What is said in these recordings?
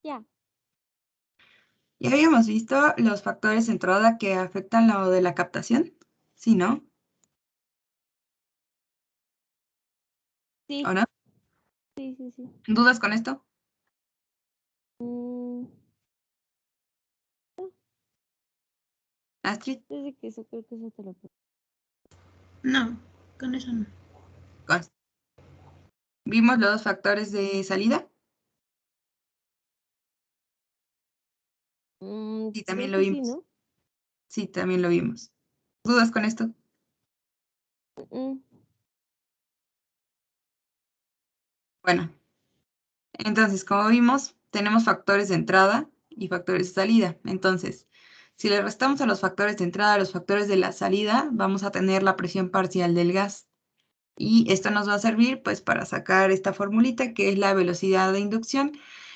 Ya. Ya habíamos visto los factores de entrada que afectan lo de la captación, ¿sí, no? Sí. ¿O no? Sí. ¿Dudas con esto? Astrid, Desde que eso creo que eso te lo No, con eso no. consta. ¿Vimos los factores de salida? Sí, también lo creo que vimos. sí, ¿no? Sí, también lo vimos. ¿Dudas con esto? Bueno, entonces, como vimos, tenemos factores de entrada y factores de salida. Entonces, si le restamos a los factores de entrada a los factores de la salida, vamos a tener la presión parcial del gas. Y esto nos va a servir pues para sacar esta formulita que es la velocidad de inducción,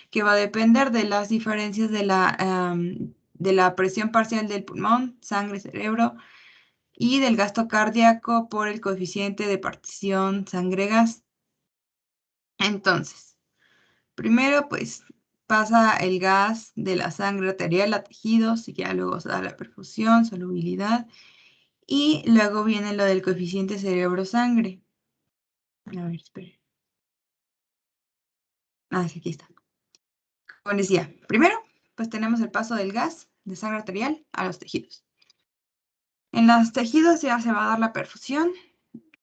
que va a depender de las diferencias de la presión parcial del pulmón, sangre, cerebro, y del gasto cardíaco por el coeficiente de partición sangre-gas. Entonces, primero pues pasa el gas de la sangre arterial a tejidos, y ya luego se da la perfusión, solubilidad, y luego viene lo del coeficiente cerebro-sangre. A ver, espere. Ah, sí, aquí está. Como decía, primero, pues tenemos el paso del gas de sangre arterial a los tejidos. En los tejidos ya se va a dar la perfusión.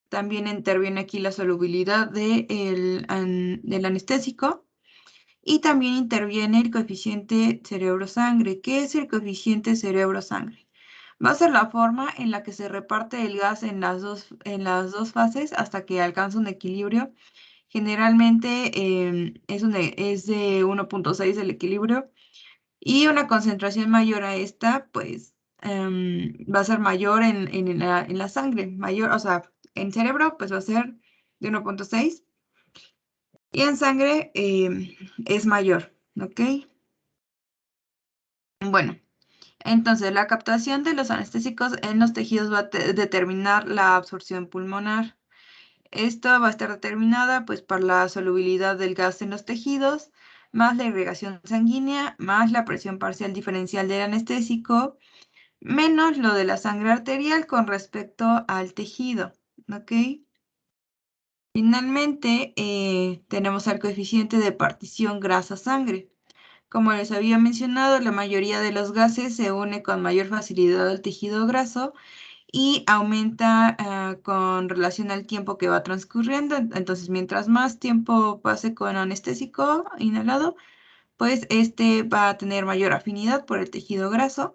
También interviene aquí la solubilidad del anestésico. Y también interviene el coeficiente cerebro-sangre. ¿Qué es el coeficiente cerebro-sangre? Va a ser la forma en la que se reparte el gas en las dos fases hasta que alcanza un equilibrio. Generalmente es de 1.6 el equilibrio. Y una concentración mayor a esta, pues va a ser mayor en la sangre, mayor, o sea, en cerebro, pues va a ser de 1.6 y en sangre es mayor, ¿ok? Bueno, entonces la captación de los anestésicos en los tejidos va a determinar la absorción pulmonar. Esto va a estar determinada pues por la solubilidad del gas en los tejidos, más la irrigación sanguínea, más la presión parcial diferencial del anestésico, menos lo de la sangre arterial con respecto al tejido, ¿ok? Finalmente, tenemos el coeficiente de partición grasa-sangre. Como les había mencionado, la mayoría de los gases se une con mayor facilidad al tejido graso y aumenta con relación al tiempo que va transcurriendo. Entonces, mientras más tiempo pase con anestésico inhalado, pues este va a tener mayor afinidad por el tejido graso.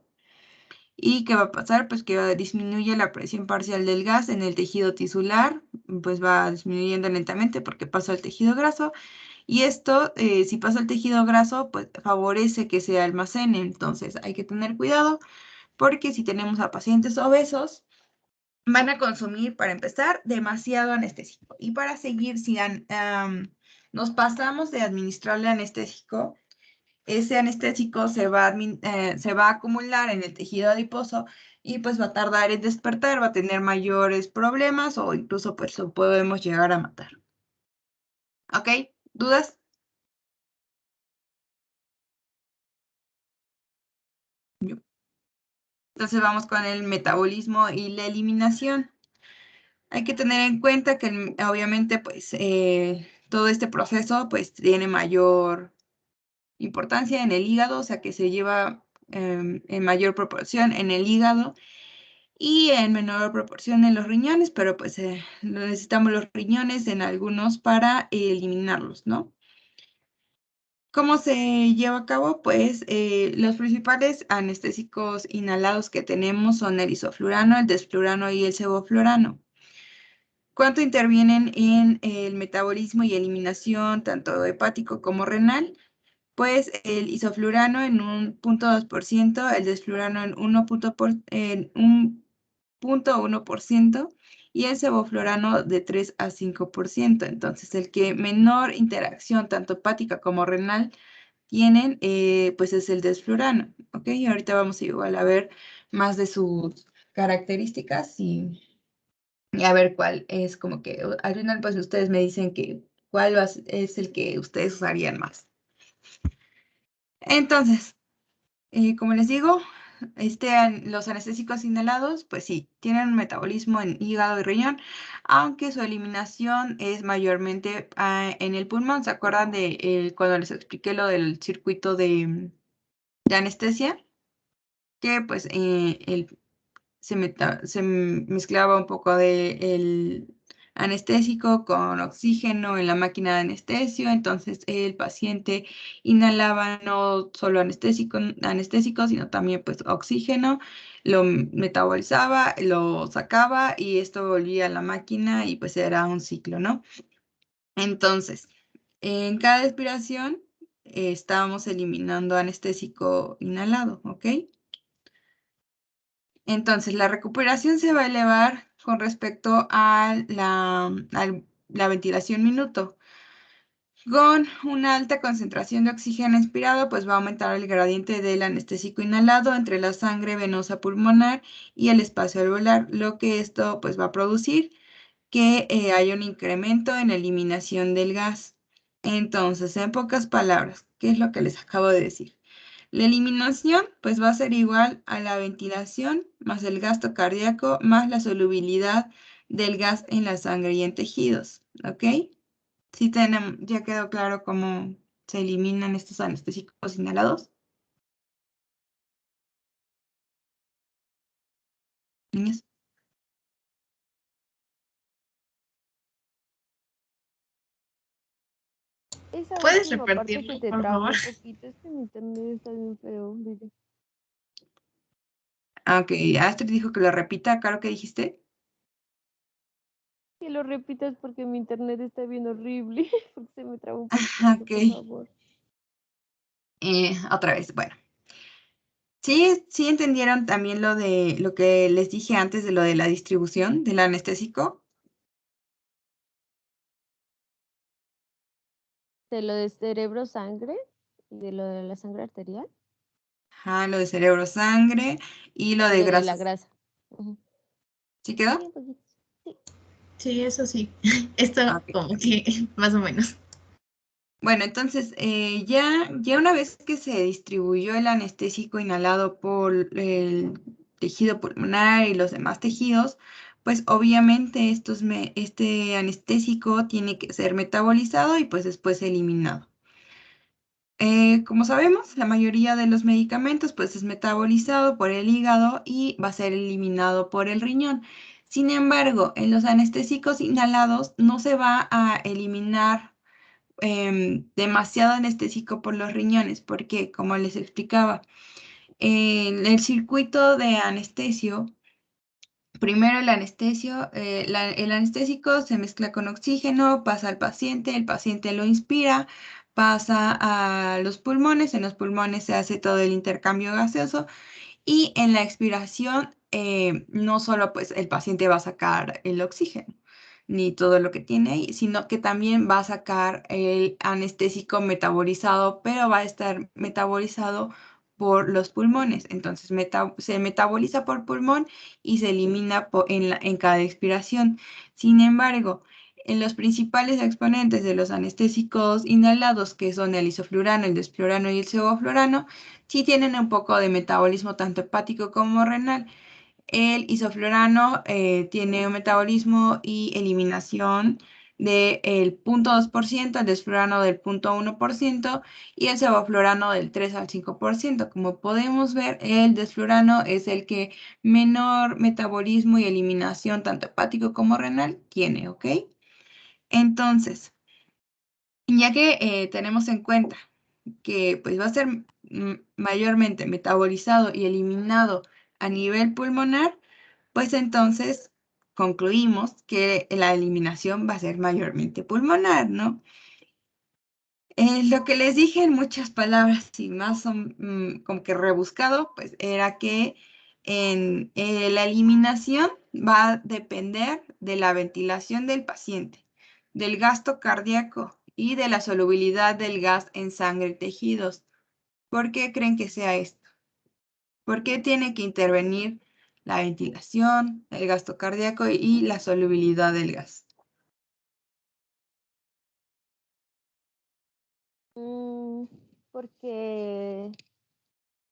¿Y qué va a pasar? Pues que disminuye la presión parcial del gas en el tejido tisular, pues va disminuyendo lentamente porque pasa al tejido graso. Y esto, si pasa al tejido graso, pues favorece que se almacene. Entonces hay que tener cuidado porque si tenemos a pacientes obesos, van a consumir, para empezar, demasiado anestésico. Y para seguir, si nos pasamos de administrarle anestésico, ese anestésico se va a acumular en el tejido adiposo y pues va a tardar en despertar, va a tener mayores problemas o incluso pues lo podemos llegar a matar. ¿Ok? ¿Dudas? Entonces vamos con el metabolismo y la eliminación. Hay que tener en cuenta que obviamente pues todo este proceso pues tiene mayor importancia en el hígado, o sea que se lleva en mayor proporción en el hígado y en menor proporción en los riñones, pero pues necesitamos los riñones en algunos para eliminarlos, ¿no? ¿Cómo se lleva a cabo? Pues los principales anestésicos inhalados que tenemos son el isoflurano, el desflurano y el sevoflurano. ¿Cuánto intervienen en el metabolismo y eliminación tanto hepático como renal? Pues el isoflurano en un 0.2%, el desflurano en 1.1% y el sevoflurano de 3 a 5%. Entonces, el que menor interacción tanto hepática como renal tienen, pues es el desflurano, ¿ok? Y ahorita vamos igual a ver más de sus características y a ver cuál es como que, al final pues ustedes me dicen que cuál es el que ustedes usarían más. Entonces, como les digo, los anestésicos inhalados, pues sí, tienen un metabolismo en hígado y riñón, aunque su eliminación es mayormente en el pulmón. ¿Se acuerdan de cuando les expliqué lo del circuito de anestesia? Que pues se mezclaba un poco de anestésico con oxígeno en la máquina de anestesio, entonces el paciente inhalaba no solo anestésico, sino también pues oxígeno, lo metabolizaba, lo sacaba y esto volvía a la máquina y pues era un ciclo, ¿no? Entonces, en cada expiración estábamos eliminando anestésico inhalado, ¿ok? Entonces, la recuperación se va a elevar con respecto a la ventilación minuto. Con una alta concentración de oxígeno inspirado, pues va a aumentar el gradiente del anestésico inhalado entre la sangre venosa pulmonar y el espacio alveolar, lo que esto pues va a producir que haya un incremento en la eliminación del gas. Entonces, en pocas palabras, ¿qué es lo que les acabo de decir? La eliminación pues va a ser igual a la ventilación más el gasto cardíaco más la solubilidad del gas en la sangre y en tejidos, ¿ok? Sí tenemos, ya quedó claro cómo se eliminan estos anestésicos inhalados. Niños. Esa ¿Puedes última parte repetirlo, se te por traba favor? un poquito. Es que mi internet está bien feo, dile. Ok, Astrid dijo que lo repita, claro que dijiste. Que lo repitas porque mi internet está bien horrible. Porque se me traba un poquito, Ok, por favor. otra vez, bueno. Sí entendieron también lo de lo que les dije antes de lo de la distribución del anestésico. De lo de cerebro sangre y de lo de la sangre arterial Ajá, lo de cerebro sangre y lo y de lo de la grasas. grasa. Ujú. ¿Sí Sí, quedó? un poquito. Sí. Sí, eso sí. Esto Ok. como que más o menos. Bueno, entonces ya una vez que se distribuyó el anestésico inhalado por el tejido pulmonar y los demás tejidos, pues obviamente este anestésico tiene que ser metabolizado y pues después eliminado. Como sabemos, la mayoría de los medicamentos pues es metabolizado por el hígado y va a ser eliminado por el riñón. Sin embargo, en los anestésicos inhalados no se va a eliminar demasiado anestésico por los riñones, porque como les explicaba, en el circuito de anestesio, primero el anestésico se mezcla con oxígeno, pasa al paciente, el paciente lo inspira, pasa a los pulmones, en los pulmones se hace todo el intercambio gaseoso y en la expiración no solo pues el paciente va a sacar el oxígeno ni todo lo que tiene ahí, sino que también va a sacar el anestésico metabolizado, pero va a estar metabolizado por los pulmones. Entonces se metaboliza por pulmón y se elimina en cada expiración. Sin embargo, en los principales exponentes de los anestésicos inhalados, que son el isoflurano, el desflurano y el sevoflurano, sí tienen un poco de metabolismo tanto hepático como renal. El isoflurano tiene un metabolismo y eliminación del 0.2%, el desflurano del 0.1% y el sevoflurano del 3 al 5%. Como podemos ver, el desflurano es el que menor metabolismo y eliminación tanto hepático como renal tiene, ¿ok? Entonces, ya que tenemos en cuenta que pues va a ser mayormente metabolizado y eliminado a nivel pulmonar, pues entonces concluimos que la eliminación va a ser mayormente pulmonar, ¿no? Lo que les dije en muchas palabras y más como que rebuscado, pues era que la eliminación va a depender de la ventilación del paciente, del gasto cardíaco y de la solubilidad del gas en sangre y tejidos. ¿Por qué creen que sea esto? ¿Por qué tiene que intervenir la ventilación, el gasto cardíaco y la solubilidad del gas? Mm, porque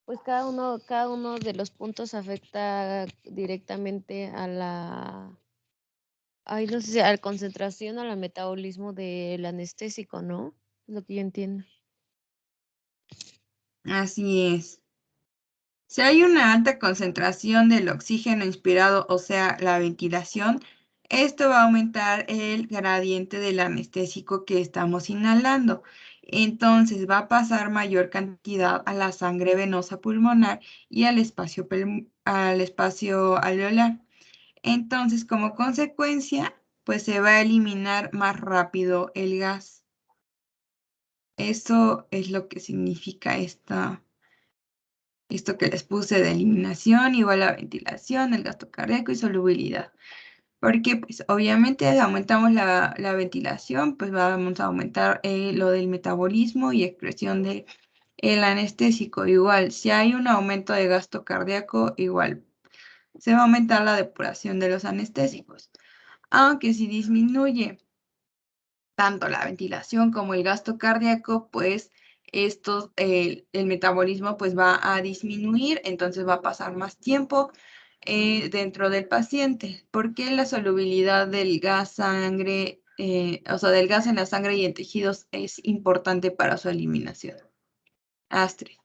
pues cada uno de los puntos afecta directamente a la, ay, no sé, a la concentración o al metabolismo del anestésico, ¿no? Es lo que yo entiendo. Así es. Si hay una alta concentración del oxígeno inspirado, o sea, la ventilación, esto va a aumentar el gradiente del anestésico que estamos inhalando. Entonces va a pasar mayor cantidad a la sangre venosa pulmonar y al espacio alveolar. Entonces, como consecuencia, pues se va a eliminar más rápido el gas. Eso es lo que significa esto que les puse de eliminación, igual a ventilación, el gasto cardíaco y solubilidad. Porque pues obviamente aumentamos la ventilación, pues vamos a aumentar lo del metabolismo y excreción del anestésico. Igual, si hay un aumento de gasto cardíaco, igual se va a aumentar la depuración de los anestésicos. Aunque si disminuye tanto la ventilación como el gasto cardíaco, pues el metabolismo pues va a disminuir, entonces va a pasar más tiempo dentro del paciente, porque la solubilidad del gas sangre, o sea, del gas en la sangre y en tejidos es importante para su eliminación. Astrid.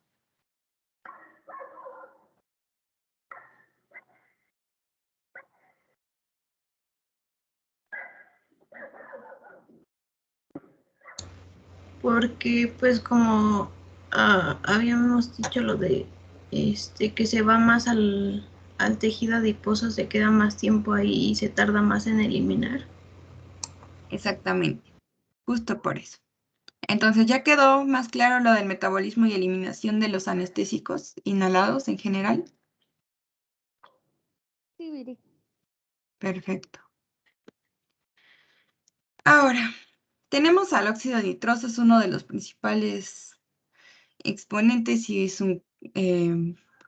Porque pues como habíamos dicho lo de que se va más al tejido adiposo, se queda más tiempo ahí y se tarda más en eliminar. Exactamente, justo por eso. Entonces ya quedó más claro lo del metabolismo y eliminación de los anestésicos inhalados en general. Sí, Viri. Perfecto. Ahora, tenemos al óxido nitroso, es uno de los principales exponentes y es un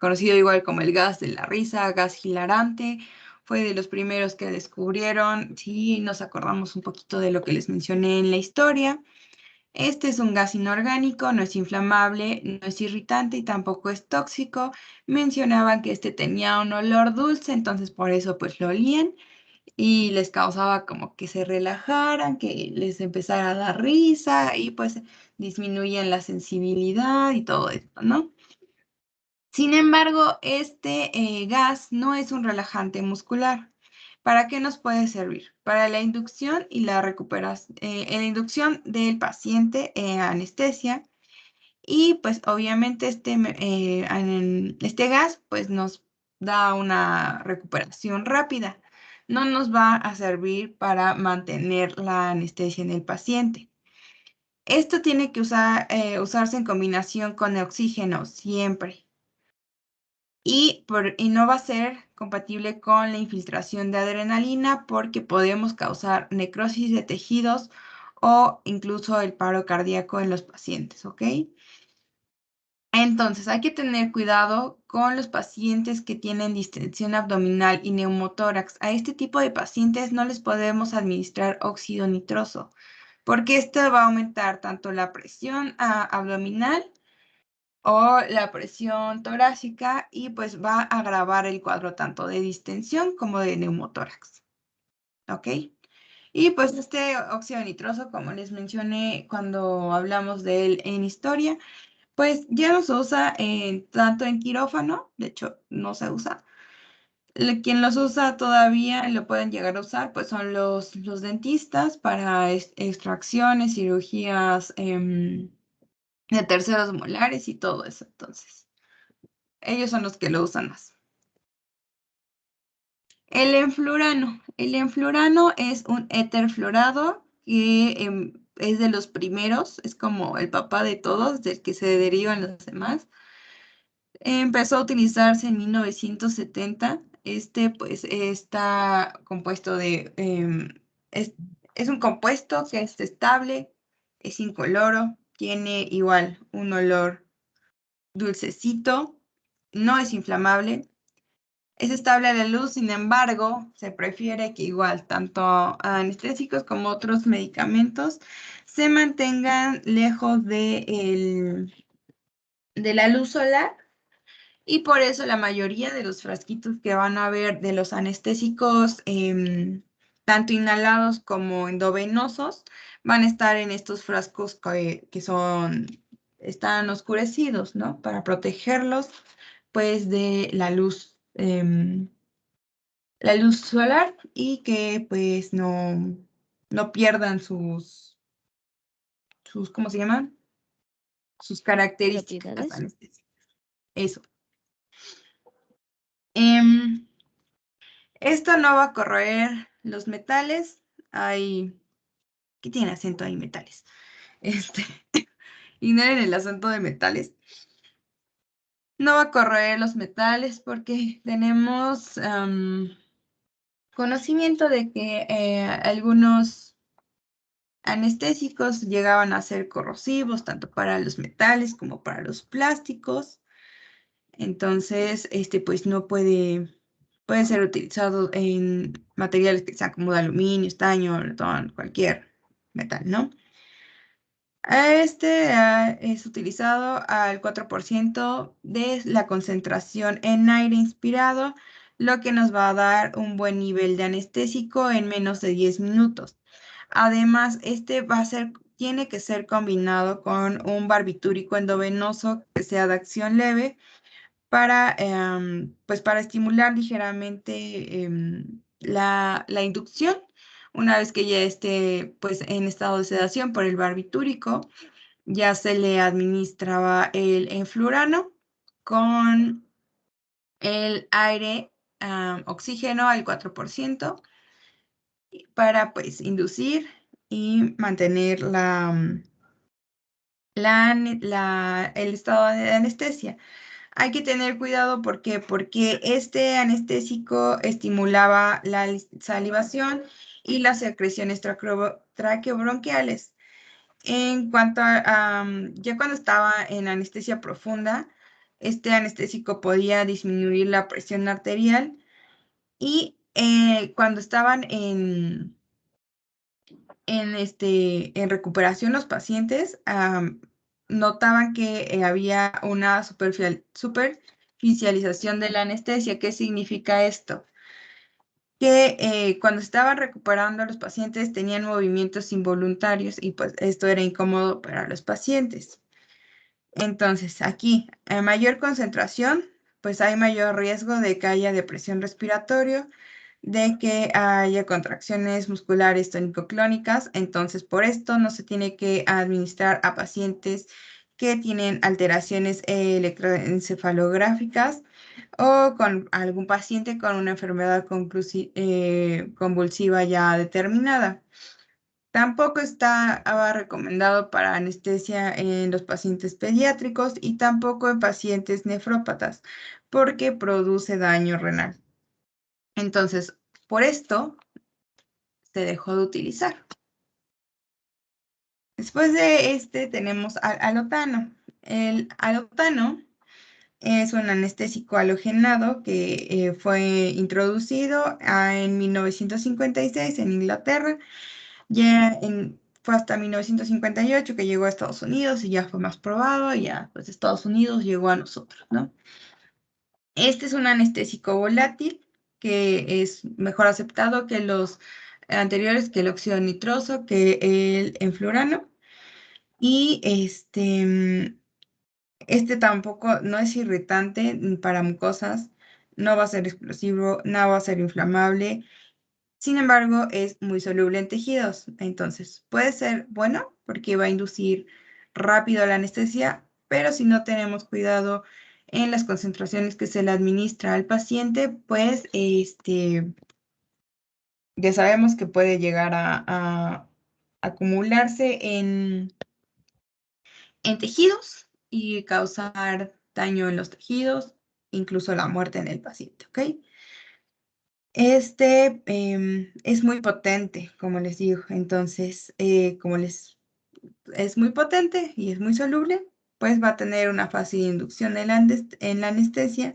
conocido igual como el gas de la risa, gas hilarante. Fue de los primeros que descubrieron, si nos acordamos un poquito de lo que les mencioné en la historia. Este es un gas inorgánico, no es inflamable, no es irritante y tampoco es tóxico. Mencionaban que este tenía un olor dulce, entonces por eso pues lo olían y les causaba como que se relajaran, que les empezara a dar risa y pues disminuían la sensibilidad y todo esto, ¿no? Sin embargo, este gas no es un relajante muscular. ¿Para qué nos puede servir? Para la inducción y la recuperación, en la inducción del paciente anestesia y pues obviamente este gas pues nos da una recuperación rápida. No nos va a servir para mantener la anestesia en el paciente. Esto tiene que usarse en combinación con el oxígeno siempre. Y no va a ser compatible con la infiltración de adrenalina porque podemos causar necrosis de tejidos o incluso el paro cardíaco en los pacientes, ¿ok? Entonces, hay que tener cuidado con los pacientes que tienen distensión abdominal y neumotórax. A este tipo de pacientes no les podemos administrar óxido nitroso, porque esto va a aumentar tanto la presión abdominal o la presión torácica y pues va a agravar el cuadro tanto de distensión como de neumotórax. ¿Ok? Y pues este óxido nitroso, como les mencioné cuando hablamos de él en historia, pues ya no se usa tanto en quirófano, de hecho no se usa. Quien los usa todavía, lo pueden llegar a usar, pues son los dentistas para extracciones, cirugías de terceros molares y todo eso. Entonces, ellos son los que lo usan más. El enflurano. El enflurano es un éter fluorado que es de los primeros, es como el papá de todos, del que se derivan los demás. Empezó a utilizarse en 1970. Este pues está compuesto es un compuesto que es estable, es incoloro, tiene igual un olor dulcecito, no es inflamable, es estable a la luz, sin embargo, se prefiere que igual tanto anestésicos como otros medicamentos se mantengan lejos de de la luz solar. Y por eso la mayoría de los frasquitos que van a ver de los anestésicos, tanto inhalados como endovenosos, van a estar en estos frascos que están oscurecidos, ¿no? Para protegerlos, pues, de la luz solar y que, pues, no pierdan ¿cómo se llaman? Sus características ¿Propiedades? anestésicas. Eso. Esto no va a corroer los metales. ¿Qué tiene acento ahí, metales? Ignoren el acento de metales. No va a corroer los metales porque tenemos conocimiento de que algunos anestésicos llegaban a ser corrosivos tanto para los metales como para los plásticos. Entonces, pues no puede ser utilizado en materiales que sean como de aluminio, estaño, latón, cualquier metal, ¿no? Es utilizado al 4% de la concentración en aire inspirado, lo que nos va a dar un buen nivel de anestésico en menos de 10 minutos. Además, tiene que ser combinado con un barbitúrico endovenoso que sea de acción leve pues para estimular ligeramente la inducción. Una vez que ya esté pues en estado de sedación por el barbitúrico, ya se le administraba el enflurano con el aire, oxígeno al 4% para pues inducir y mantener el estado de anestesia. Hay que tener cuidado porque este anestésico estimulaba la salivación y las secreciones traqueobronquiales. En cuanto a, ya cuando estaba en anestesia profunda, este anestésico podía disminuir la presión arterial y cuando estaban en recuperación los pacientes, notaban que había una superficialización de la anestesia. ¿Qué significa esto? Que cuando estaban recuperando a los pacientes tenían movimientos involuntarios y pues esto era incómodo para los pacientes. Entonces, aquí, a mayor concentración, pues hay mayor riesgo de que haya depresión respiratoria, de que haya contracciones musculares tónico-clónicas. Entonces, por esto no se tiene que administrar a pacientes que tienen alteraciones electroencefalográficas o con algún paciente con una enfermedad convulsiva ya determinada. Tampoco estaba recomendado para anestesia en los pacientes pediátricos y tampoco en pacientes nefrópatas, porque produce daño renal. Entonces, por esto se dejó de utilizar. Después de tenemos al alotano. El alotano es un anestésico halogenado que fue introducido en 1956 en Inglaterra. Fue hasta 1958 que llegó a Estados Unidos y ya fue más probado y ya pues Estados Unidos llegó a nosotros, ¿no? Este es un anestésico volátil que es mejor aceptado que los anteriores, que el óxido nitroso, que el enflurano. Y este tampoco no es irritante para mucosas, no va a ser explosivo, no va a ser inflamable. Sin embargo, es muy soluble en tejidos. Entonces, puede ser bueno porque va a inducir rápido la anestesia, pero si no tenemos cuidado en las concentraciones que se le administra al paciente, pues ya sabemos que puede llegar a acumularse en tejidos y causar daño en los tejidos, incluso la muerte en el paciente, ¿ok? Es muy potente, como les digo. Entonces, es muy potente y es muy soluble, pues va a tener una fácil inducción en la anestesia.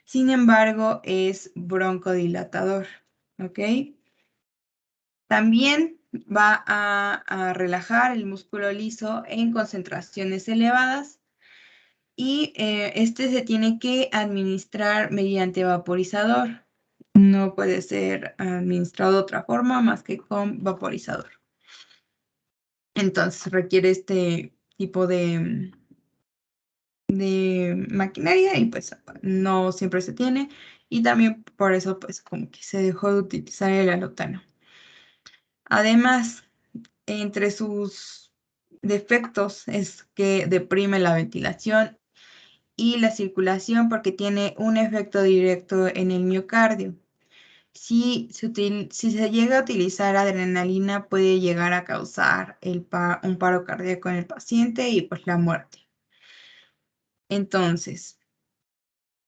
Sin embargo, es broncodilatador, ¿ok? También va a relajar el músculo liso en concentraciones elevadas y este se tiene que administrar mediante vaporizador. No puede ser administrado de otra forma más que con vaporizador. Entonces requiere este tipo de maquinaria y pues no siempre se tiene, y también por eso pues como que se dejó de utilizar el alotano. Además, entre sus defectos es que deprime la ventilación y la circulación porque tiene un efecto directo en el miocardio. Si se llega a utilizar adrenalina, puede llegar a causar un paro cardíaco en el paciente y pues la muerte. Entonces,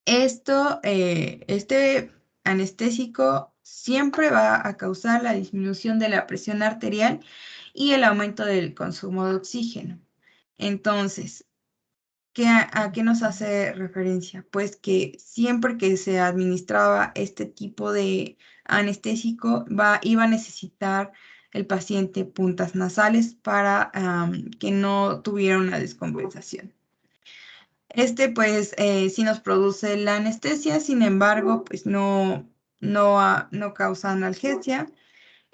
este anestésico siempre va a causar la disminución de la presión arterial y el aumento del consumo de oxígeno. Entonces, ¿a qué nos hace referencia? Pues que siempre que se administraba este tipo de anestésico, iba a necesitar el paciente puntas nasales para que no tuviera una descompensación. Pues sí nos produce la anestesia, sin embargo, pues no causa analgesia.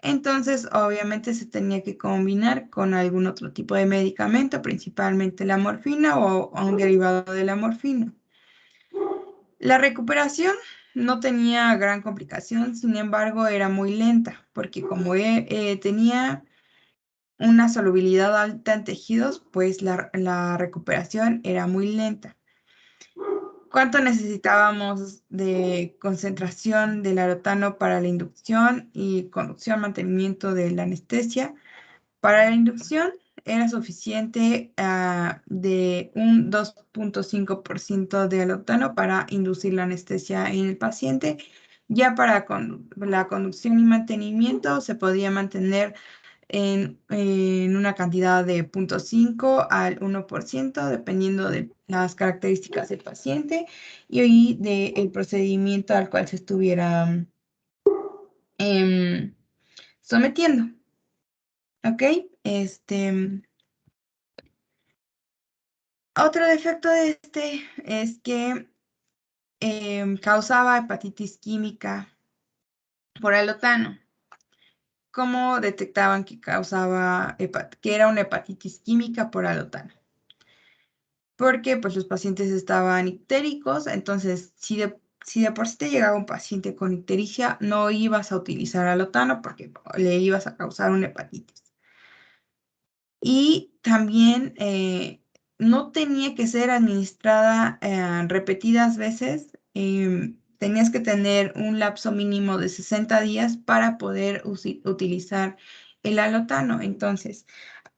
Entonces, obviamente se tenía que combinar con algún otro tipo de medicamento, principalmente la morfina o un derivado de la morfina. La recuperación no tenía gran complicación, sin embargo, era muy lenta, porque como tenía una solubilidad alta en tejidos, pues la recuperación era muy lenta. ¿Cuánto necesitábamos de concentración del alotano para la inducción y conducción, mantenimiento de la anestesia? Para la inducción era suficiente de un 2.5% de alotano para inducir la anestesia en el paciente. Ya para la conducción y mantenimiento se podía mantener en una cantidad de 0.5 al 1%, dependiendo de las características del paciente y del procedimiento al cual se estuviera sometiendo. ¿Ok? Otro defecto de este es que causaba hepatitis química por alotano. ¿Cómo detectaban que que era una hepatitis química por alotano? Porque pues los pacientes estaban ictéricos, entonces si de por sí te llegaba un paciente con ictericia, no ibas a utilizar alotano porque le ibas a causar una hepatitis. Y también no tenía que ser administrada repetidas veces, tenías que tener un lapso mínimo de 60 días para poder utilizar el alotano. Entonces,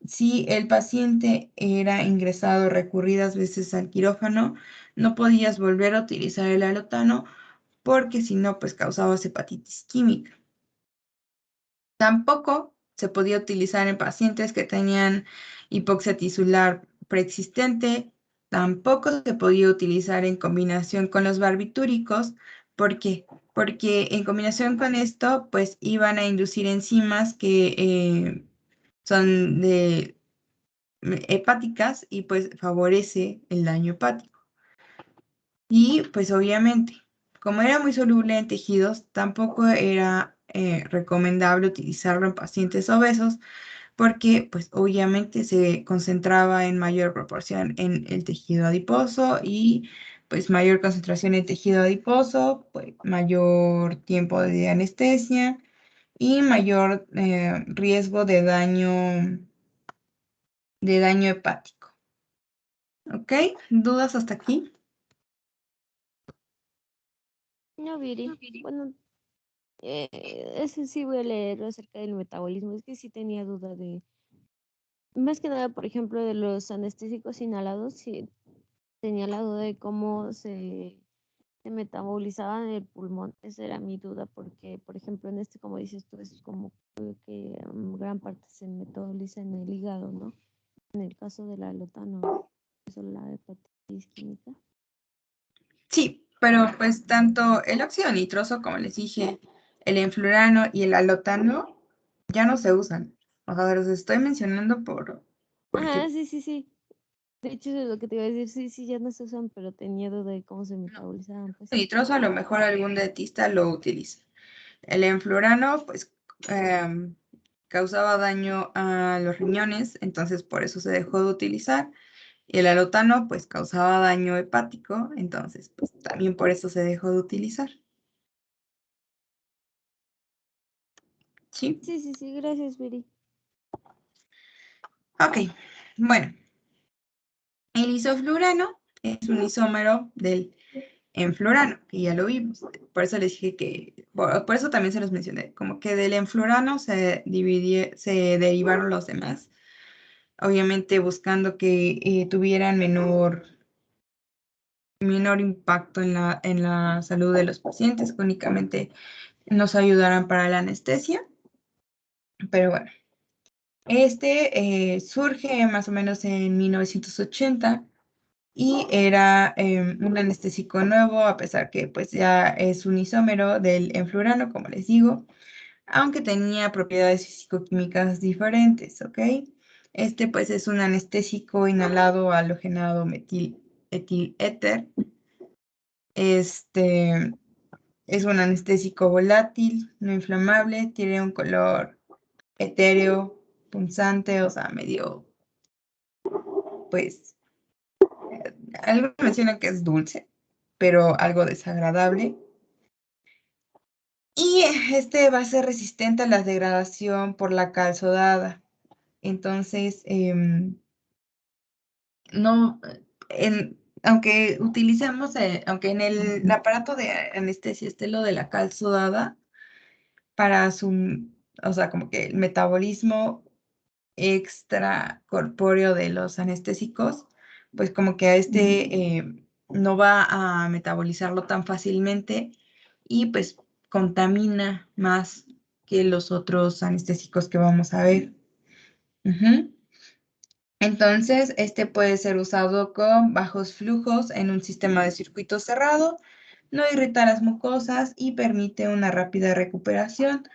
si el paciente era ingresado recurridas veces al quirófano, no podías volver a utilizar el alotano porque si no, pues causabas hepatitis química. Tampoco se podía utilizar en pacientes que tenían hipoxia tisular preexistente. Tampoco se podía utilizar en combinación con los barbitúricos. ¿Por qué? Porque en combinación con esto, pues iban a inducir enzimas que son hepáticas y pues favorece el daño hepático. Y pues obviamente, como era muy soluble en tejidos, tampoco era recomendable utilizarlo en pacientes obesos porque pues obviamente se concentraba en mayor proporción en el tejido adiposo y pues mayor concentración en tejido adiposo, pues mayor tiempo de anestesia y mayor riesgo de daño hepático. ¿Ok? ¿Dudas hasta aquí? No, Viri. Bueno, ese sí voy a leer acerca del metabolismo. Es que sí tenía duda de, más que nada, por ejemplo, de los anestésicos inhalados, sí tenía la duda de cómo se metabolizaban en el pulmón. Esa era mi duda, porque, por ejemplo, en este, como dices tú, es como que gran parte se metaboliza en el hígado, ¿no? En el caso de la alotano, eso la hepatitis química. Sí, pero pues tanto el óxido nitroso, como les dije, el enflurano y el alotano ya no se usan. O sea, los estoy mencionando porque Ajá, sí, sí, sí. De hecho, es lo que te iba a decir, sí, ya no se usan, pero tenía duda de cómo se metabolizaban. Pues. Nitroso, a lo mejor algún dentista lo utiliza. El enflurano, pues, causaba daño a los riñones, entonces por eso se dejó de utilizar. Y el alotano, pues, causaba daño hepático, entonces, pues, también por eso se dejó de utilizar. ¿Sí? Sí, gracias, Viri. Ok, bueno. El isoflurano es un isómero del enflurano, que ya lo vimos. Por eso les dije que, por eso también se los mencioné, como que del enflurano se derivaron los demás, obviamente buscando que tuvieran menor impacto en la salud de los pacientes, que únicamente nos ayudaran para la anestesia. Pero bueno, surge más o menos en 1980 y era un anestésico nuevo, a pesar que pues ya es un isómero del enflurano, como les digo, aunque tenía propiedades físico-químicas diferentes, ¿ok? Pues es un anestésico inhalado halogenado etiléter. Es un anestésico volátil, no inflamable, tiene un color etéreo, punzante, o sea, medio, pues, algo menciona que es dulce, pero algo desagradable. Y va a ser resistente a la degradación por la cal sodada. Entonces, no, aunque utilicemos, aunque en el aparato de anestesia esté lo de la cal sodada, para o sea, como que el metabolismo extracorpóreo de los anestésicos, pues como que no va a metabolizarlo tan fácilmente y pues contamina más que los otros anestésicos que vamos a ver. Entonces, puede ser usado con bajos flujos en un sistema de circuito cerrado, no irrita las mucosas y permite una rápida recuperación,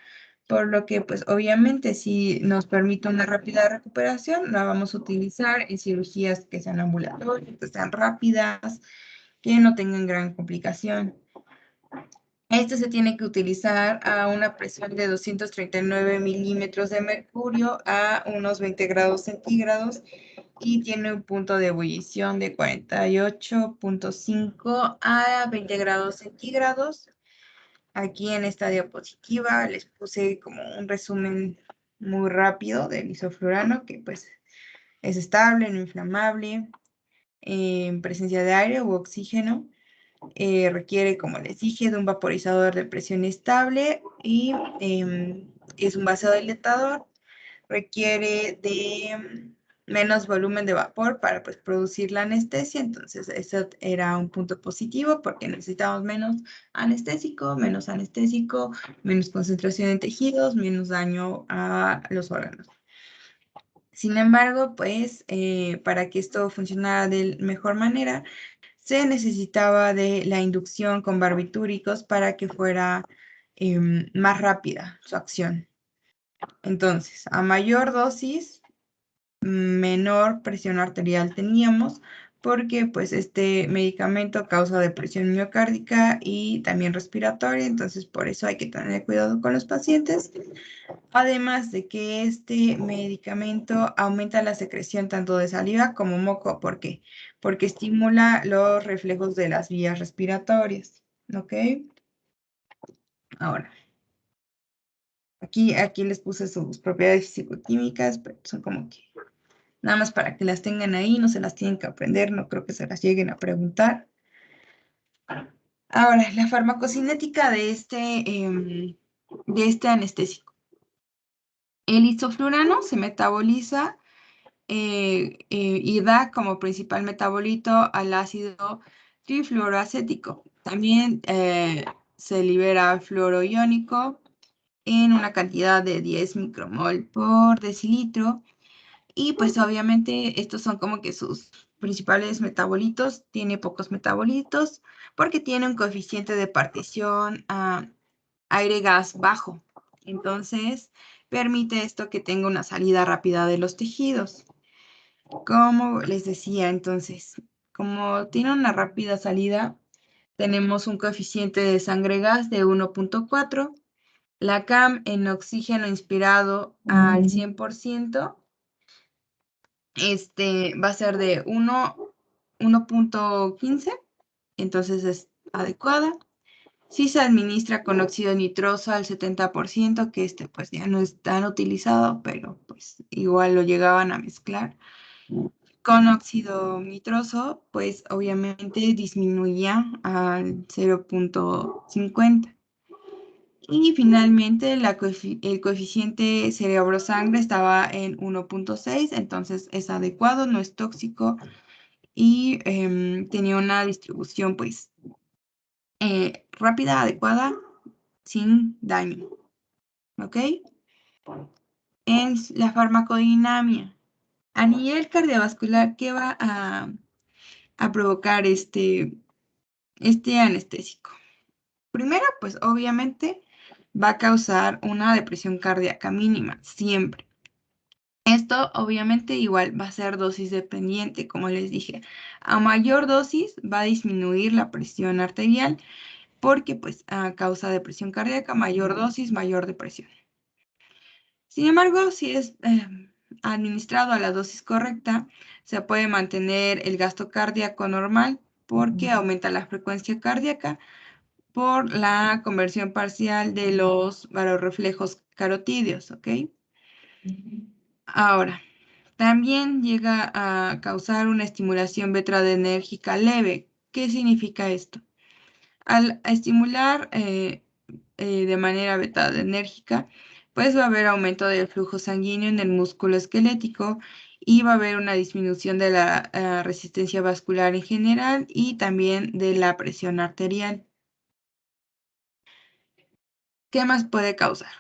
por lo que, pues, obviamente, si nos permite una rápida recuperación, la vamos a utilizar en cirugías que sean ambulatorias, que sean rápidas, que no tengan gran complicación. Se tiene que utilizar a una presión de 239 milímetros de mercurio a unos 20 grados centígrados y tiene un punto de ebullición de 48.5 a 20 grados centígrados. Aquí en esta diapositiva les puse como un resumen muy rápido del isoflurano, que pues es estable, no inflamable, en presencia de aire u oxígeno. Requiere, como les dije, de un vaporizador de presión estable y es un vasodilatador. Requiere de menos volumen de vapor para pues, producir la anestesia, entonces eso era un punto positivo porque necesitamos menos anestésico, menos concentración en tejidos, menos daño a los órganos. Sin embargo, pues para que esto funcionara de mejor manera, se necesitaba de la inducción con barbitúricos para que fuera más rápida su acción. Entonces, a mayor dosis, menor presión arterial teníamos, porque pues este medicamento causa depresión miocárdica y también respiratoria, entonces por eso hay que tener cuidado con los pacientes. Además de que este medicamento aumenta la secreción tanto de saliva como moco. ¿Por qué? Porque estimula los reflejos de las vías respiratorias. ¿Ok? Ahora, aquí les puse sus propiedades fisicoquímicas, pero son como que nada más para que las tengan ahí, no se las tienen que aprender, no creo que se las lleguen a preguntar. Ahora, la farmacocinética de este anestésico. El isoflurano se metaboliza y da como principal metabolito al ácido trifluoroacético. También se libera fluoro iónico en una cantidad de 10 micromol por decilitro. Y pues obviamente estos son como que sus principales metabolitos. Tiene pocos metabolitos porque tiene un coeficiente de partición a aire-gas bajo. Entonces permite esto que tenga una salida rápida de los tejidos. Como les decía, entonces, como tiene una rápida salida, tenemos un coeficiente de sangre-gas de 1.4. La CAM en oxígeno inspirado al 100%, va a ser de 1.15, entonces es adecuada. Si se administra con óxido nitroso al 70%, que pues ya no es tan utilizado, pero pues igual lo llegaban a mezclar. Con óxido nitroso, pues obviamente disminuía al 0.50. Y finalmente el coeficiente cerebro-sangre estaba en 1.6, entonces es adecuado, no es tóxico y tenía una distribución pues rápida, adecuada, sin daño. ¿Ok? En la farmacodinámica, a nivel cardiovascular, ¿qué va a provocar este anestésico? Primero, pues obviamente va a causar una depresión cardíaca mínima, siempre. Esto obviamente igual va a ser dosis dependiente, como les dije. A mayor dosis va a disminuir la presión arterial porque pues a causa de presión cardíaca, mayor dosis, mayor depresión. Sin embargo, si es administrado a la dosis correcta, se puede mantener el gasto cardíaco normal porque aumenta la frecuencia cardíaca por la conversión parcial de los varorreflejos carotídeos, ¿ok? Ahora, también llega a causar una estimulación betadrenérgica leve. ¿Qué significa esto? Al estimular de manera betadrenérgica, pues va a haber aumento del flujo sanguíneo en el músculo esquelético y va a haber una disminución de la resistencia vascular en general y también de la presión arterial. ¿Qué más puede causar?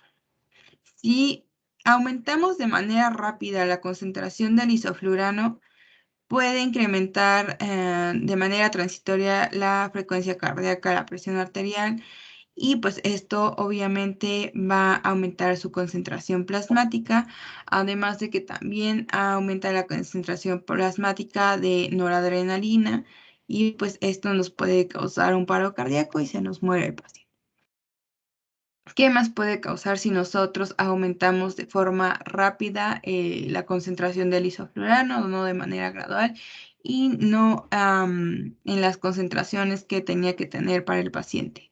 Si aumentamos de manera rápida la concentración del isoflurano, puede incrementar de manera transitoria la frecuencia cardíaca, la presión arterial y pues esto obviamente va a aumentar su concentración plasmática, además de que también aumenta la concentración plasmática de noradrenalina y pues esto nos puede causar un paro cardíaco y se nos muere el paciente. ¿Qué más puede causar si nosotros aumentamos de forma rápida la concentración del isoflurano, no de manera gradual y no en las concentraciones que tenía que tener para el paciente?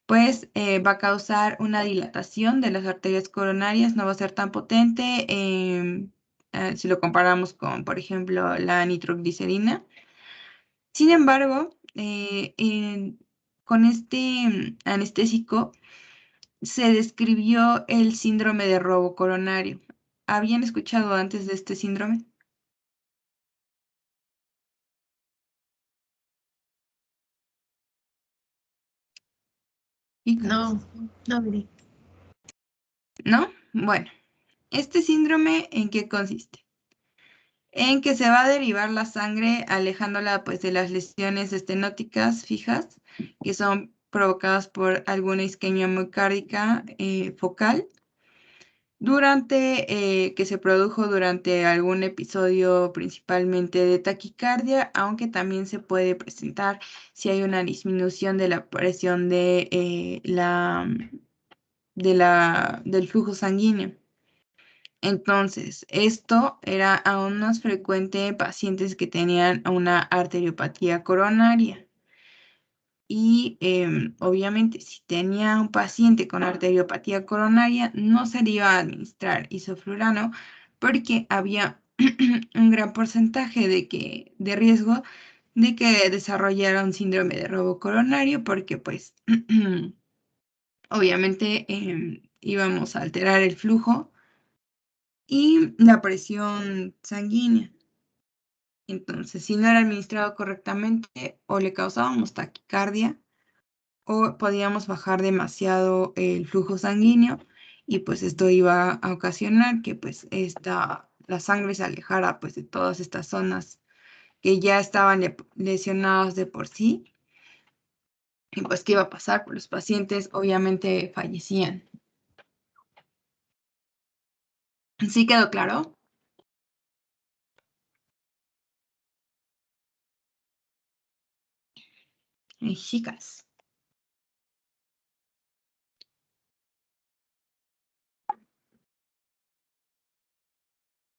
Pues va a causar una dilatación de las arterias coronarias, no va a ser tan potente si lo comparamos con, por ejemplo, la nitroglicerina. Sin embargo, con este anestésico, se describió el síndrome de robo coronario. ¿Habían escuchado antes de este síndrome? No, no diré. ¿No? Bueno, ¿este síndrome en qué consiste? En que se va a derivar la sangre alejándola pues de las lesiones estenóticas fijas que son provocadas por alguna isquemia miocárdica focal que se produjo durante algún episodio principalmente de taquicardia, aunque también se puede presentar si hay una disminución de la presión del flujo sanguíneo. Entonces, esto era aún más frecuente en pacientes que tenían una arteriopatía coronaria. Y obviamente, si tenía un paciente con arteriopatía coronaria, no se le iba a administrar isoflurano porque había un gran porcentaje de riesgo de que desarrollara un síndrome de robo coronario porque pues obviamente íbamos a alterar el flujo y la presión sanguínea. Entonces, si no era administrado correctamente o le causábamos taquicardia o podíamos bajar demasiado el flujo sanguíneo y pues esto iba a ocasionar que pues la sangre se alejara pues de todas estas zonas que ya estaban lesionadas de por sí. Y pues, ¿qué iba a pasar? Pues los pacientes obviamente fallecían. ¿Sí quedó claro? Chicas.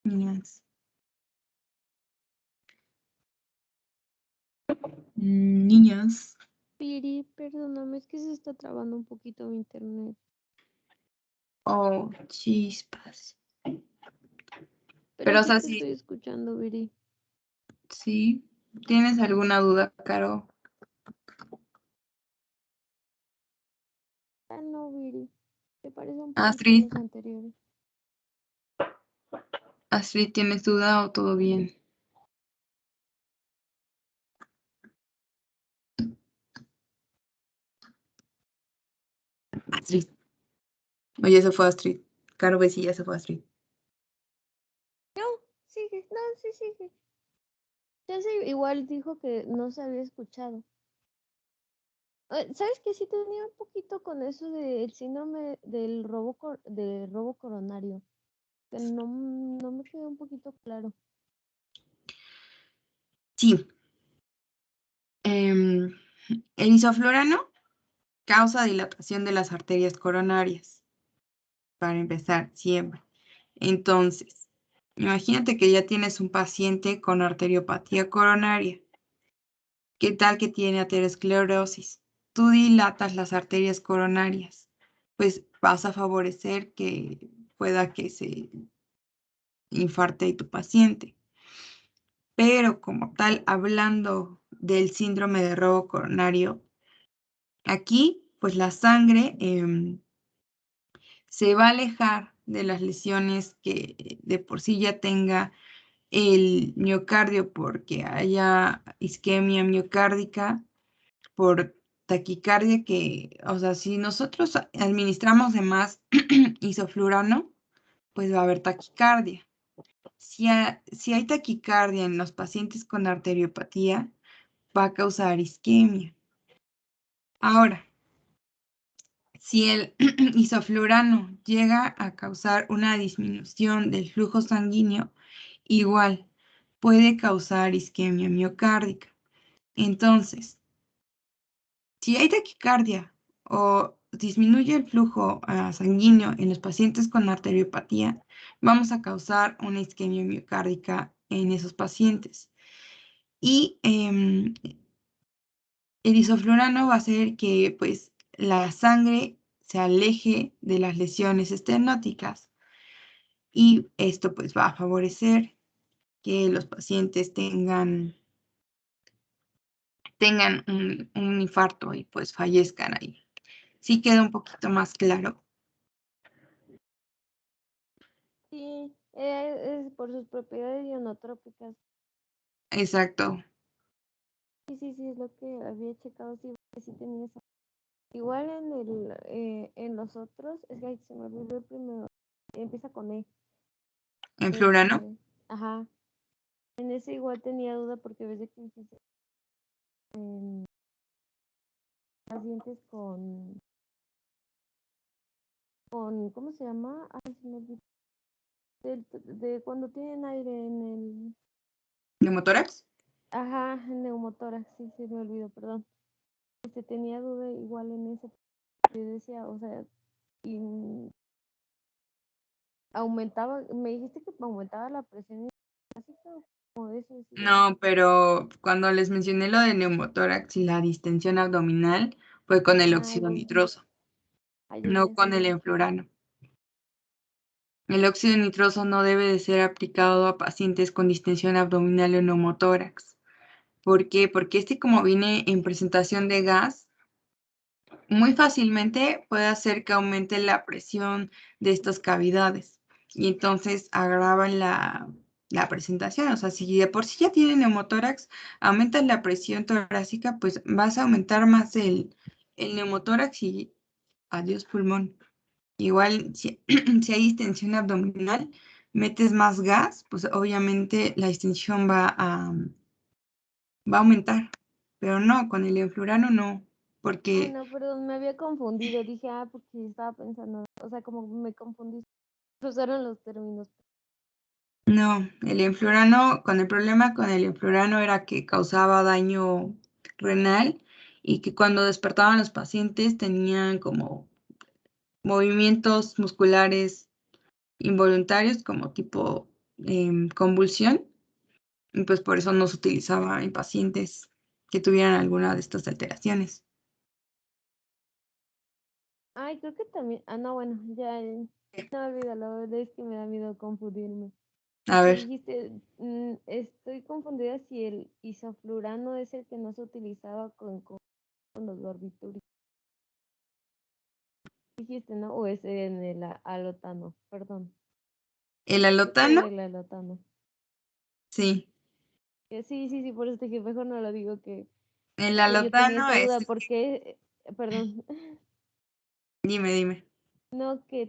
Niñas. Niñas. Piri, perdóname, es que se está trabando un poquito mi internet. Oh, chispas. Pero o sí sea, te estoy escuchando, Viri. sí. ¿Tienes alguna duda, Caro? Ah, no, Viri. Te parece un poquito a Astrid, los anteriores. Astrid, ¿tienes duda o todo bien? Astrid. Oye, se fue Astrid. Caro, ve si ya se fue Astrid. No, sigue, no, sí sigue. Ya sé, igual dijo que no se había escuchado. ¿Sabes qué? Sí tenía un poquito con eso del síndrome del robo coronario. Que no me quedó un poquito claro. Sí. El isoflurano causa dilatación de las arterias coronarias. Para empezar, siempre. Entonces, imagínate que ya tienes un paciente con arteriopatía coronaria. ¿Qué tal que tiene aterosclerosis? Tú dilatas las arterias coronarias, pues vas a favorecer que pueda que se infarte tu paciente. Pero como tal, hablando del síndrome de robo coronario, aquí pues la sangre se va a alejar de las lesiones que de por sí ya tenga el miocardio porque haya isquemia miocárdica, por taquicardia que, o sea, si nosotros administramos de más isoflurano, pues va a haber taquicardia. Si hay taquicardia en los pacientes con arteriopatía, va a causar isquemia. Ahora, si el isoflurano llega a causar una disminución del flujo sanguíneo, igual puede causar isquemia miocárdica. Entonces, si hay taquicardia o disminuye el flujo sanguíneo en los pacientes con arteriopatía, vamos a causar una isquemia miocárdica en esos pacientes. Y el isoflurano va a hacer que pues, la sangre se aleje de las lesiones estenóticas y esto pues, va a favorecer que los pacientes tengan un infarto y pues fallezcan ahí. Sí queda un poquito más claro. Sí, es por sus propiedades ionotrópicas. Exacto. Sí, es lo que había checado, sí, sí tenía esa. Igual en los otros, es que ay, se me olvidó el primero, empieza con E. ¿En flurano? Ajá. En ese igual tenía duda porque ves de que dijiste en pacientes ¿cómo se llama? Ay, se me olvidó. De cuando tienen aire en el, ¿Neumotórax? ajá, en neumotórax, sí, se me olvidó, perdón. Tenía duda igual en ese, yo decía, o sea, y aumentaba, me dijiste que aumentaba la presión básica, o eso decía. No, pero cuando les mencioné lo de neumotórax y la distensión abdominal, fue con el Ah, óxido ya, nitroso, ay, ya, no ya, con el enflurano. El óxido nitroso no debe de ser aplicado a pacientes con distensión abdominal o neumotórax. ¿Por qué? Porque como viene en presentación de gas, muy fácilmente puede hacer que aumente la presión de estas cavidades y entonces agravan la presentación. O sea, si de por sí ya tienen neumotórax, aumentas la presión torácica, pues vas a aumentar más el neumotórax y adiós pulmón. Igual, si hay distensión abdominal, metes más gas, pues obviamente la distensión va a aumentar. Pero no, con el enflurano no, Ah, porque no, perdón, me había confundido, dije, porque estaba pensando, o sea, como me confundí, usaron los términos. no, el enflurano, con el problema con el enflurano era que causaba daño renal y que cuando despertaban los pacientes tenían como movimientos musculares involuntarios como tipo convulsión, y pues por eso no se utilizaba en pacientes que tuvieran alguna de estas alteraciones. Ay, creo que también. Ah, no, bueno, ya. No, olvídalo, es que me da miedo confundirme. A Que ver, dijiste, estoy confundida si el isoflurano es el que no se utilizaba con los barbitúricos. Dijiste, ¿no? O es en el alotano, perdón. el Sí, en alotano, el alotano. sí, Sí, sí, sí, por eso te dije, mejor no lo digo el que yo tenía alotano esta es, duda, porque, perdón, dime. no que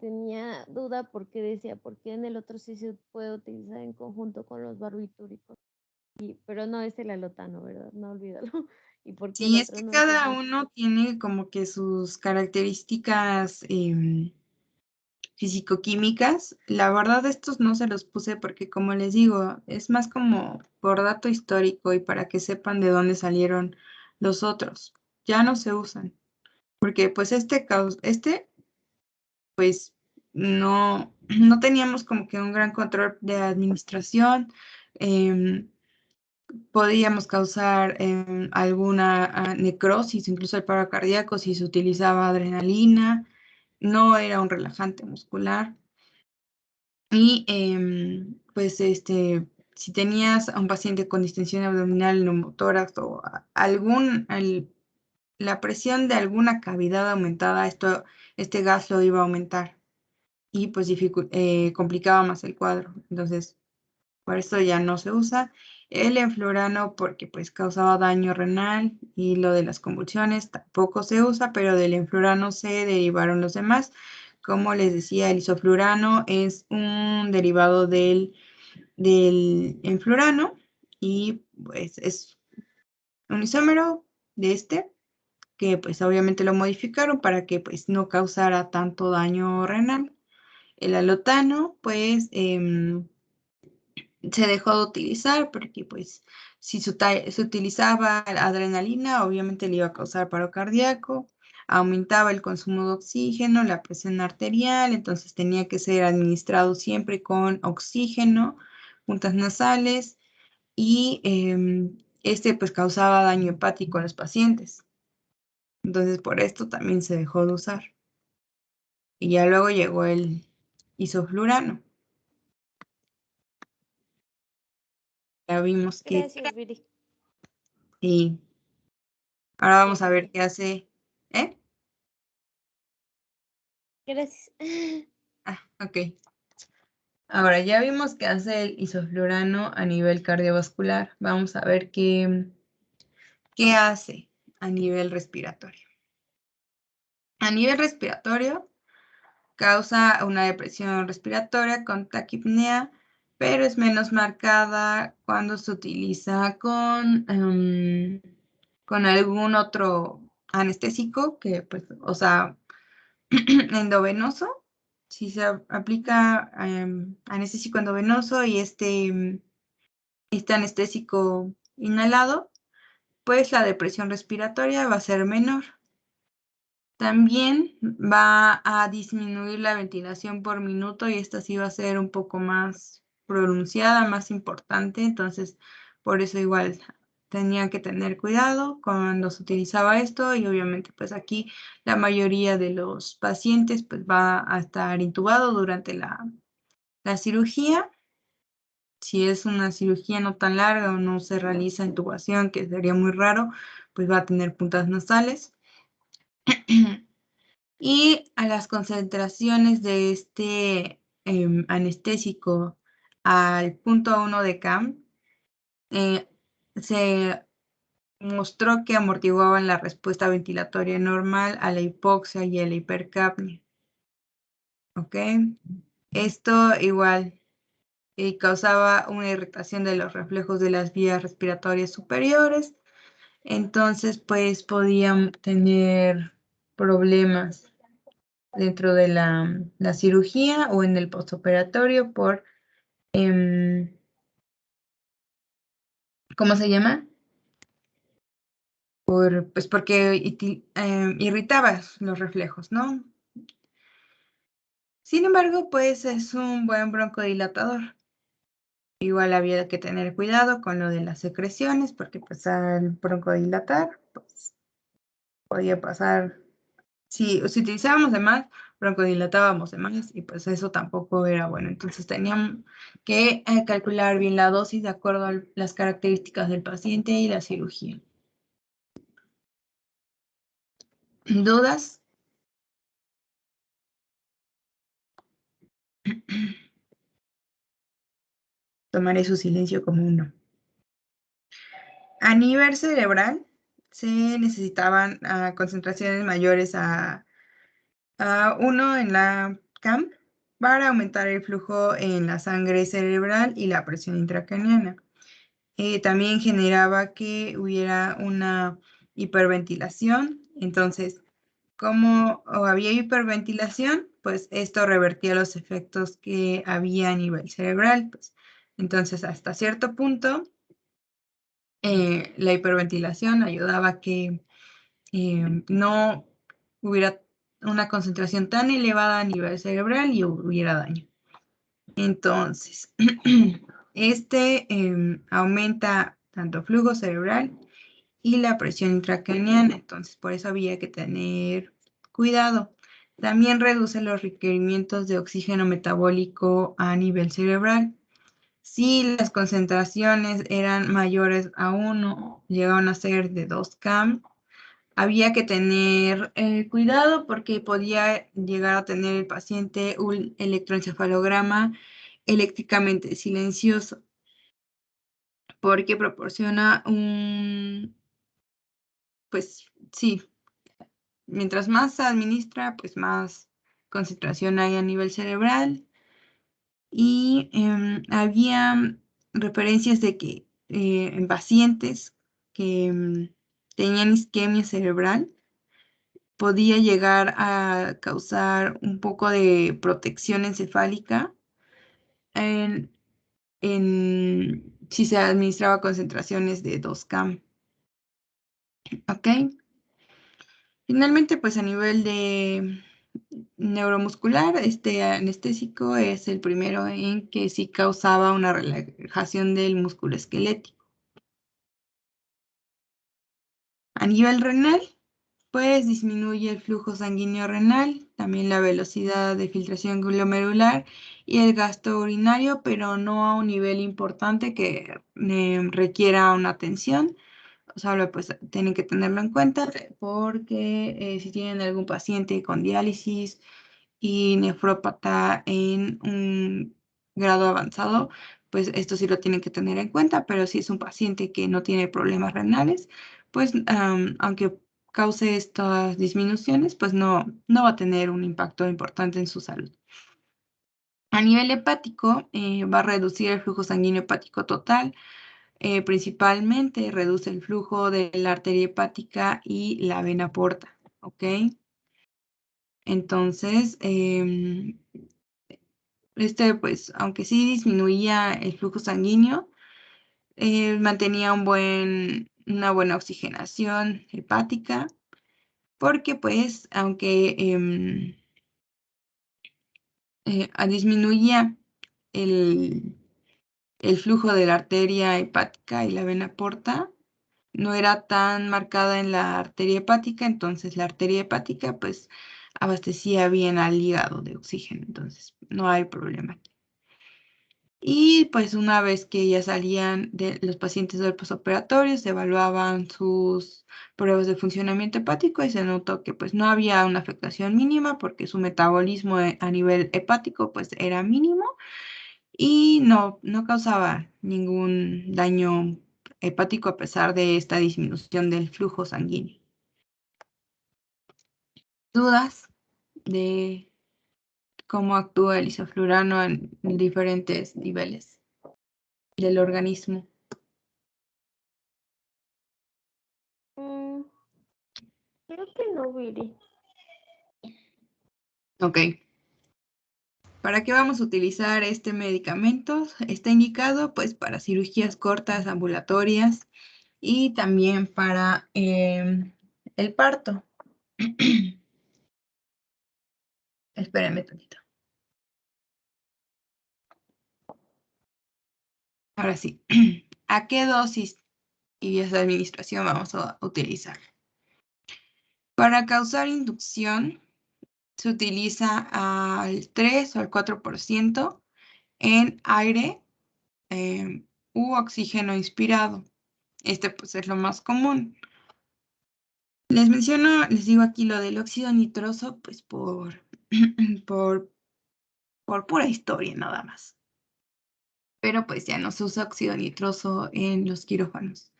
tenía duda porque decía, ¿por qué en el otro sí se puede utilizar en conjunto con los barbitúricos? Pero no es el alotano, ¿verdad? No olvídalo. ¿Y por qué el Sí, es otro que no es cada ese? uno tiene como que sus características físico-químicas. La verdad, estos no se los puse porque, como les digo, es más como por dato histórico y para que sepan de dónde salieron los otros. Ya no se usan, porque pues pues no teníamos como que un gran control de administración. em, Podíamos causar alguna necrosis, incluso el paro cardíaco, si se utilizaba adrenalina. No era un relajante muscular. Y pues si tenías a un paciente con distensión abdominal, neumotórax o la presión de alguna cavidad aumentada, este gas lo iba a aumentar y pues complicaba más el cuadro. Entonces, por eso ya no se usa. El enflurano porque pues causaba daño renal, y lo de las convulsiones tampoco se usa, pero del enflurano se derivaron los demás. Como les decía, el isoflurano es un derivado del enflurano y pues es un isómero de que pues obviamente lo modificaron para que pues no causara tanto daño renal. El alotano pues se dejó de utilizar porque pues si se utilizaba adrenalina, obviamente le iba a causar paro cardíaco, aumentaba el consumo de oxígeno, la presión arterial, entonces tenía que ser administrado siempre con oxígeno, puntas nasales, y pues causaba daño hepático a los pacientes. Entonces por esto también se dejó de usar. Y ya luego llegó el isoflurano. Ya vimos que Gracias, Viri. sí. Ahora Ya vamos a ver supe. qué hace. ¿Eh? Gracias. Ah, ok. Ahora ya vimos qué hace el isoflurano a nivel cardiovascular. Vamos a ver qué hace a nivel respiratorio. A nivel respiratorio, causa una depresión respiratoria con taquipnea, pero es menos marcada cuando se utiliza con algún otro anestésico que, pues, o sea, endovenoso. Si se aplica anestésico endovenoso y este anestésico inhalado, pues la depresión respiratoria va a ser menor. También va a disminuir la ventilación por minuto y esta sí va a ser un poco más pronunciada, más importante. Entonces, por eso igual tenía que tener cuidado cuando se utilizaba esto, y obviamente pues aquí la mayoría de los pacientes pues va a estar intubado durante la cirugía. Si es una cirugía no tan larga o no se realiza intubación, que sería muy raro, pues va a tener puntas nasales. Y a las concentraciones de este anestésico al 0.1 de CAM, se mostró que amortiguaban la respuesta ventilatoria normal a la hipoxia y a la hipercapnia. ¿Ok? Esto igual causaba una irritación de los reflejos de las vías respiratorias superiores, entonces pues podían tener problemas dentro de la cirugía o en el postoperatorio por, ¿cómo se llama? porque irritaba los reflejos, ¿no? Sin embargo, pues es un buen broncodilatador. Igual había que tener cuidado con lo de las secreciones, porque pues al broncodilatar, pues podía pasar, si utilizábamos de más, broncodilatábamos de más, y pues eso tampoco era bueno. Entonces teníamos que calcular bien la dosis de acuerdo a las características del paciente y la cirugía. ¿Dudas? Tomaré su silencio como un no. A nivel cerebral, se necesitaban concentraciones mayores a 1 en la CAM para aumentar el flujo en la sangre cerebral y la presión intracraniana. También generaba que hubiera una hiperventilación. Entonces, como había hiperventilación, pues esto revertía los efectos que había a nivel cerebral. Pues. Entonces, hasta cierto punto, la hiperventilación ayudaba a que no hubiera una concentración tan elevada a nivel cerebral y hubiera daño. Entonces, este aumenta tanto flujo cerebral y la presión intracraniana, entonces por eso había que tener cuidado. También reduce los requerimientos de oxígeno metabólico a nivel cerebral. Si las concentraciones eran mayores a 1, llegaban a ser de 2 CAM, había que tener cuidado porque podía llegar a tener el paciente un electroencefalograma eléctricamente silencioso, porque proporciona pues sí, mientras más se administra, pues más concentración hay a nivel cerebral. Y había referencias de que en pacientes que tenían isquemia cerebral, podía llegar a causar un poco de protección encefálica si se administraba concentraciones de 2 CAM. ¿Ok? Finalmente, pues a nivel de neuromuscular, este anestésico es el primero en que sí causaba una relajación del músculo esquelético. A nivel renal, pues disminuye el flujo sanguíneo renal, también la velocidad de filtración glomerular y el gasto urinario, pero no a un nivel importante que requiera una atención. Solo pues tienen que tenerlo en cuenta porque si tienen algún paciente con diálisis y nefrópata en un grado avanzado, pues esto sí lo tienen que tener en cuenta, pero si es un paciente que no tiene problemas renales, pues aunque cause estas disminuciones, pues no va a tener un impacto importante en su salud. A nivel hepático, va a reducir el flujo sanguíneo hepático total, principalmente reduce el flujo de la arteria hepática y la vena porta, ¿ok? Entonces, pues, aunque sí disminuía el flujo sanguíneo, mantenía una buena oxigenación hepática, porque pues, aunque disminuía el flujo de la arteria hepática y la vena porta, no era tan marcada en la arteria hepática, entonces la arteria hepática pues abastecía bien al hígado de oxígeno, entonces no hay problema. Y pues una vez que ya salían de los pacientes del postoperatorio, se evaluaban sus pruebas de funcionamiento hepático y se notó que pues no había una afectación mínima porque su metabolismo a nivel hepático pues era mínimo y no causaba ningún daño hepático a pesar de esta disminución del flujo sanguíneo. ¿Dudas de cómo actúa el isoflurano en diferentes niveles del organismo? Creo que no, Viri. Ok. ¿Para qué vamos a utilizar este medicamento? Está indicado pues para cirugías cortas ambulatorias y también para el parto. Espérenme tantito. Ahora sí, ¿a qué dosis y vías de administración vamos a utilizar? Para causar inducción se utiliza al 3 o al 4% en aire u oxígeno inspirado. Este pues es lo más común. Les digo aquí lo del óxido nitroso, pues por pura historia nada más. Pero pues ya no se usa óxido nitroso en los quirófanos.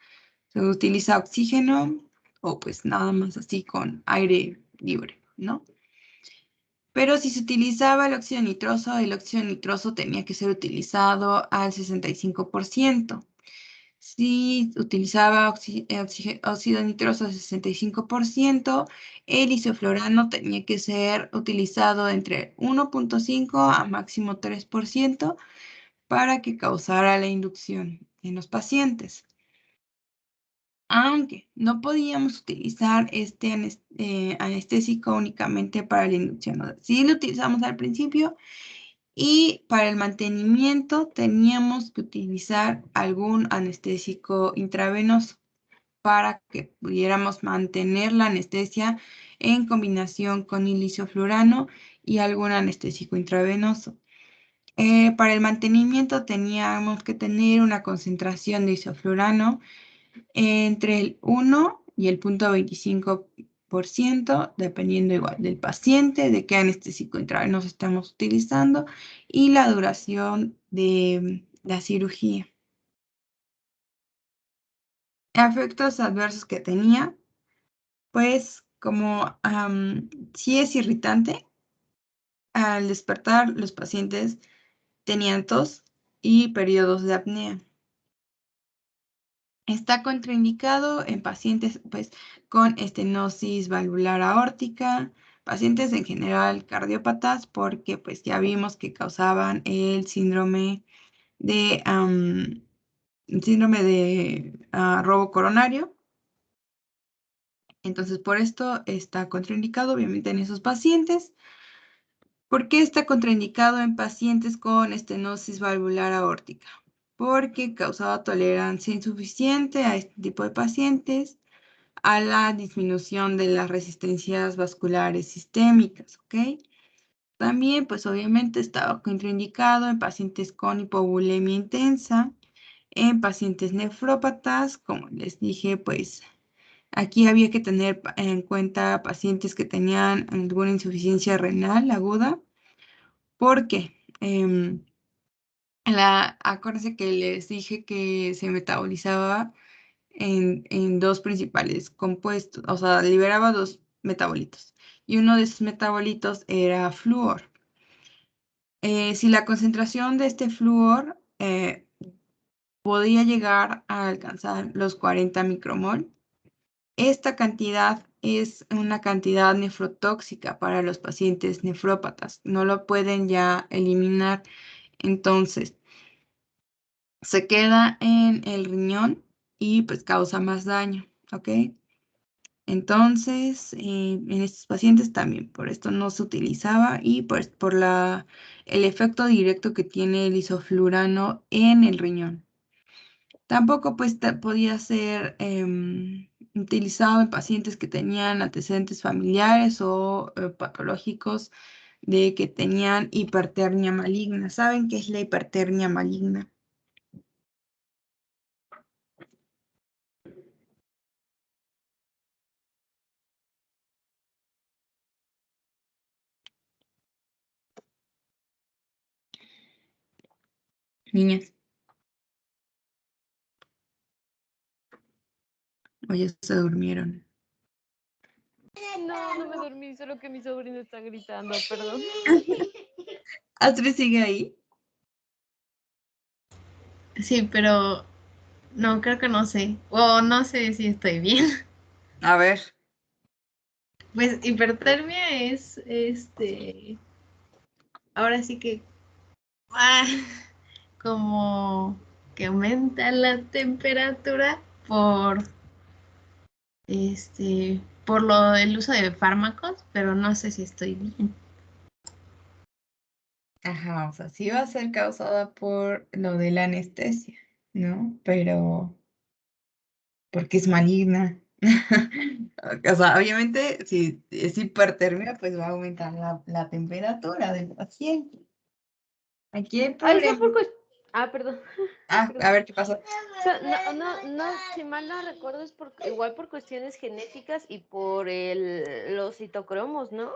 Se utiliza oxígeno o pues nada más así con aire libre, ¿no? Pero si se utilizaba el óxido nitroso tenía que ser utilizado al 65%. Si utilizaba óxido nitroso al 65%, el isoflorano tenía que ser utilizado entre 1.5 a máximo 3% para que causara la inducción en los pacientes. Aunque no podíamos utilizar este anestésico únicamente para la inducción. Sí lo utilizamos al principio y para el mantenimiento teníamos que utilizar algún anestésico intravenoso para que pudiéramos mantener la anestesia en combinación con el isoflurano y algún anestésico intravenoso. Para el mantenimiento teníamos que tener una concentración de isoflurano entre el 1 y el 0.25%, dependiendo igual del paciente, de qué anestésico intravenoso estamos utilizando y la duración de la cirugía. Efectos adversos que tenía, pues como sí es irritante, al despertar los pacientes tenían tos y periodos de apnea. Está contraindicado en pacientes pues, con estenosis valvular aórtica, pacientes en general cardiópatas, porque pues ya vimos que causaban el síndrome de robo coronario. Entonces, por esto está contraindicado, obviamente, en esos pacientes. ¿Por qué está contraindicado en pacientes con estenosis valvular aórtica? Porque causaba tolerancia insuficiente a este tipo de pacientes, a la disminución de las resistencias vasculares sistémicas, ¿ok? También, pues obviamente estaba contraindicado en pacientes con hipovolemia intensa, en pacientes nefrópatas, como les dije, pues aquí había que tener en cuenta pacientes que tenían alguna insuficiencia renal aguda, porque acuérdense que les dije que se metabolizaba en dos principales compuestos, o sea, liberaba dos metabolitos. Y uno de esos metabolitos era flúor. Si la concentración de este flúor podía llegar a alcanzar los 40 micromol, esta cantidad es una cantidad nefrotóxica para los pacientes nefrópatas. No lo pueden ya eliminar. Entonces, se queda en el riñón y pues causa más daño, ¿ok? Entonces, en estos pacientes también, por esto no se utilizaba y pues por el efecto directo que tiene el isoflurano en el riñón. Tampoco pues podía ser utilizado en pacientes que tenían antecedentes familiares o patológicos de que tenían hipertermia maligna. ¿Saben qué es la hipertermia maligna? Niñas. O ya se durmieron. No, no me dormí, solo que mi sobrino está gritando, perdón. ¿Astrid sigue ahí? Sí, pero no, creo que no sé. O no sé si estoy bien. A ver. Pues hipertermia es, ahora sí que, como que aumenta la temperatura, por por lo del uso de fármacos, pero no sé si estoy bien. Ajá, o sea, sí va a ser causada por lo de la anestesia, ¿no? Pero porque es maligna. O sea, obviamente, si es hipertermia, pues va a aumentar la temperatura del paciente. Aquí hay Ay, fue problema. perdón. Ah, a ver qué pasó. O sea, no, si mal no recuerdo es igual por cuestiones genéticas y por los citocromos, ¿no?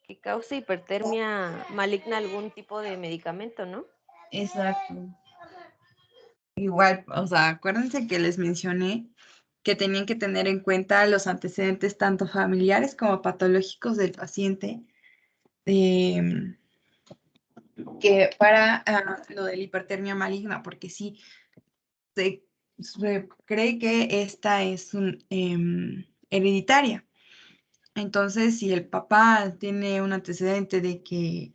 Que causa hipertermia maligna algún tipo de medicamento, ¿no? Exacto. Igual, o sea, acuérdense que les mencioné que tenían que tener en cuenta los antecedentes tanto familiares como patológicos del paciente, que para lo de la hipertermia maligna, porque sí, se cree que esta es hereditaria. Entonces, si el papá tiene un antecedente de que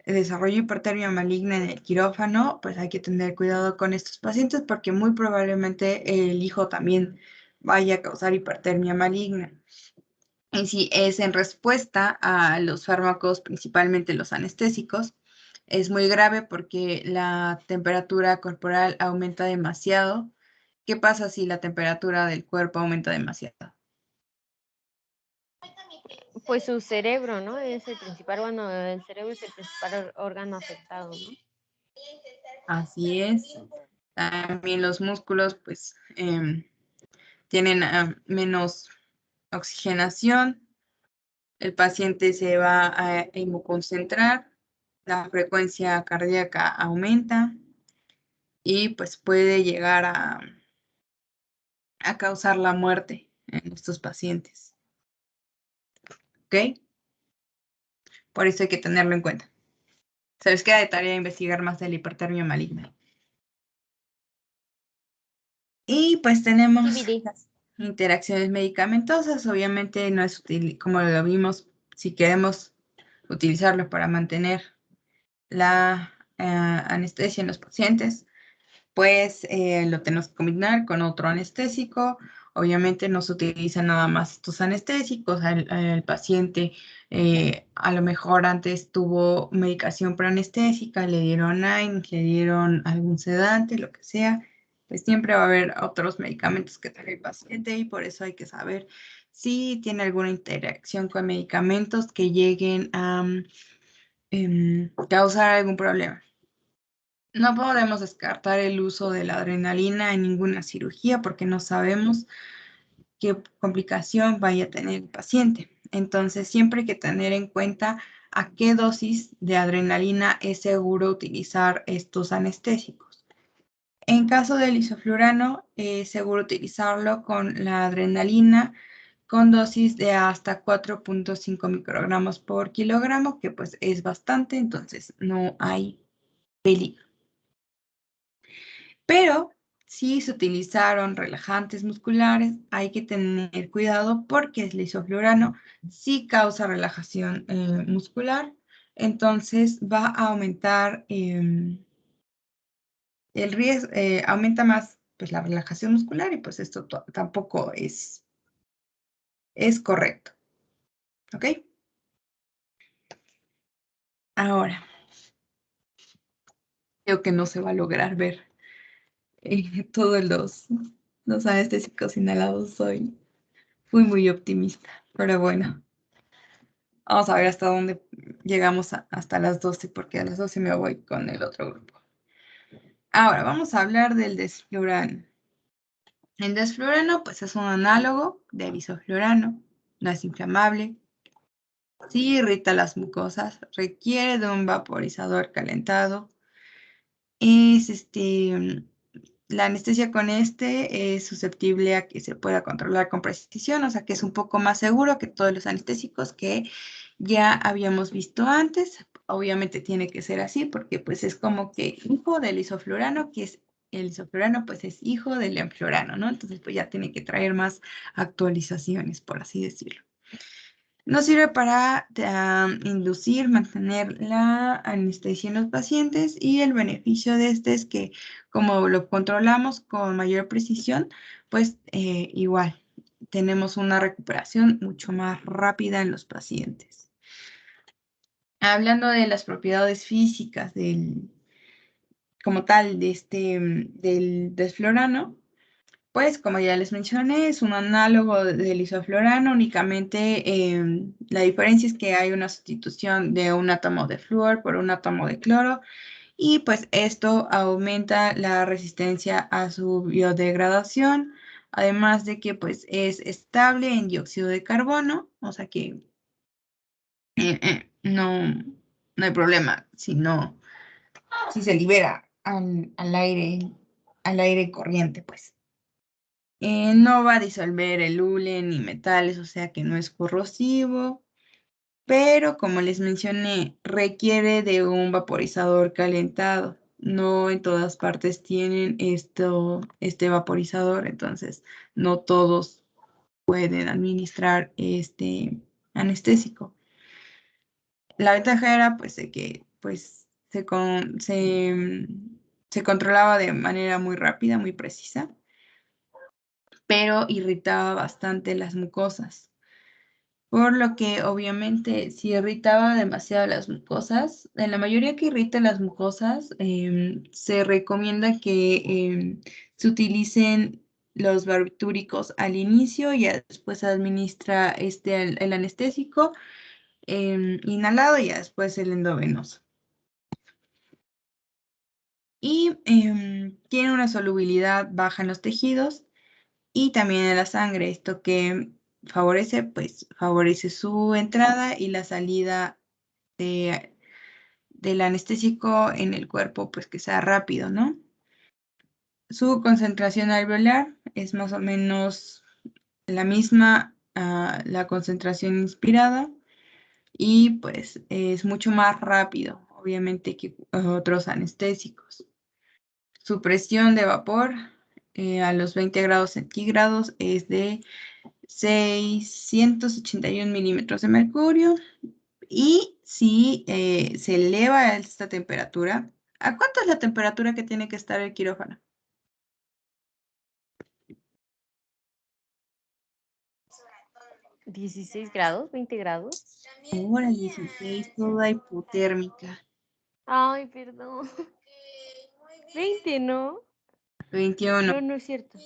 desarrolla hipertermia maligna en el quirófano, pues hay que tener cuidado con estos pacientes porque muy probablemente el hijo también vaya a causar hipertermia maligna. Y si es en respuesta a los fármacos, principalmente los anestésicos, es muy grave porque la temperatura corporal aumenta demasiado. ¿Qué pasa si la temperatura del cuerpo aumenta demasiado? Pues su cerebro, ¿no? Es el principal, bueno, el cerebro es el principal órgano afectado, ¿no? Así es. También los músculos, pues, tienen menos oxigenación. El paciente se va a hemoconcentrar, la frecuencia cardíaca aumenta y pues puede llegar a causar la muerte en estos pacientes. ¿Ok? Por eso hay que tenerlo en cuenta. Se les queda de tarea investigar más de la hipertermia maligna. Y pues tenemos las interacciones medicamentosas. Obviamente no es útil, como lo vimos, si queremos utilizarlo para mantener la anestesia en los pacientes, pues lo tenemos que combinar con otro anestésico. Obviamente no se utilizan nada más estos anestésicos. El paciente a lo mejor antes tuvo medicación preanestésica, le dieron AINE, le dieron algún sedante, lo que sea. Pues siempre va a haber otros medicamentos que trae el paciente y por eso hay que saber si tiene alguna interacción con medicamentos que lleguen a causar algún problema. No podemos descartar el uso de la adrenalina en ninguna cirugía porque no sabemos qué complicación vaya a tener el paciente. Entonces, siempre hay que tener en cuenta a qué dosis de adrenalina es seguro utilizar estos anestésicos. En caso del isoflurano, es seguro utilizarlo con la adrenalina con dosis de hasta 4.5 microgramos por kilogramo, que pues es bastante, entonces no hay peligro. Pero si se utilizaron relajantes musculares, hay que tener cuidado porque el isoflurano sí causa relajación muscular, entonces va a aumentar el riesgo, aumenta más pues, la relajación muscular y pues esto tampoco es correcto. ¿Ok? Ahora, creo que no se va a lograr ver todos los anestésicos inhalados hoy. Fui muy optimista, pero bueno. Vamos a ver hasta dónde llegamos hasta las 12, porque a las 12 me voy con el otro grupo. Ahora, vamos a hablar del desflurano. El desflurano, pues es un análogo del isoflurano. No es inflamable. Sí irrita las mucosas. Requiere de un vaporizador calentado. La anestesia con este es susceptible a que se pueda controlar con precisión, o sea que es un poco más seguro que todos los anestésicos que ya habíamos visto antes. Obviamente tiene que ser así porque pues es como que hijo del isoflurano, que es el isoflurano pues es hijo del enflurano, ¿no? Entonces pues ya tiene que traer más actualizaciones, por así decirlo. Nos sirve para inducir, mantener la anestesia en los pacientes, y el beneficio de este es que como lo controlamos con mayor precisión, pues igual tenemos una recuperación mucho más rápida en los pacientes. Hablando de las propiedades físicas como tal del desflorano, pues como ya les mencioné, es un análogo del isoflorano, únicamente la diferencia es que hay una sustitución de un átomo de flúor por un átomo de cloro, y pues esto aumenta la resistencia a su biodegradación, además de que pues es estable en dióxido de carbono, o sea que no hay problema si se libera al aire corriente, pues. No va a disolver el hule ni metales, o sea que no es corrosivo, pero como les mencioné, requiere de un vaporizador calentado. No en todas partes tienen este vaporizador, entonces no todos pueden administrar este anestésico. La ventaja era pues de que pues se controlaba de manera muy rápida, muy precisa, pero irritaba bastante las mucosas. Por lo que obviamente si irritaba demasiado las mucosas, en la mayoría que irrita las mucosas, se recomienda que se utilicen los barbitúricos al inicio y ya después se administra el anestésico inhalado y ya después el endovenoso. Y tiene una solubilidad baja en los tejidos y también en la sangre. Esto que favorece, pues favorece su entrada y la salida del anestésico en el cuerpo, pues que sea rápido, ¿no? Su concentración alveolar es más o menos la misma a la concentración inspirada, y pues es mucho más rápido, obviamente, que otros anestésicos. Su presión de vapor a los 20 grados centígrados es de 681 milímetros de mercurio. Y si se eleva a esta temperatura, ¿a cuánto es la temperatura que tiene que estar el quirófano? ¿16 grados? ¿20 grados? Ahora 16, toda hipotérmica. Ay, perdón. 20, ¿no? 21. No, no es cierto.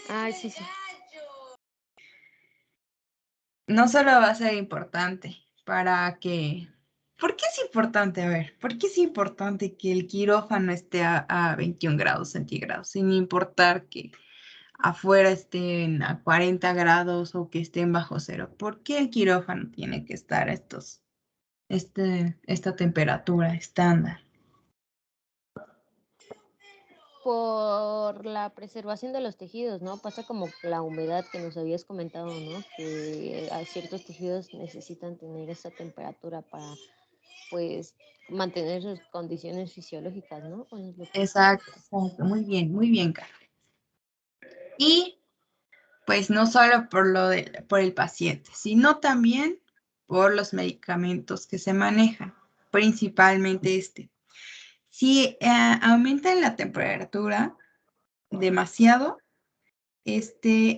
Ay, sí, sí. No solo va a ser importante para que... ¿Por qué es importante? A ver, ¿por qué es importante que el quirófano esté a 21 grados centígrados, sin importar que afuera estén a 40 grados o que estén bajo cero? ¿Por qué el quirófano tiene que estar a esta temperatura estándar? Por la preservación de los tejidos, ¿no? Pasa como la humedad que nos habías comentado, ¿no? Que a ciertos tejidos necesitan tener esa temperatura para, pues, mantener sus condiciones fisiológicas, ¿no? Bueno, es lo que... Exacto, muy bien, Carlos. Y pues no solo por el paciente, sino también por los medicamentos que se manejan, principalmente este. Si aumentan la temperatura demasiado, este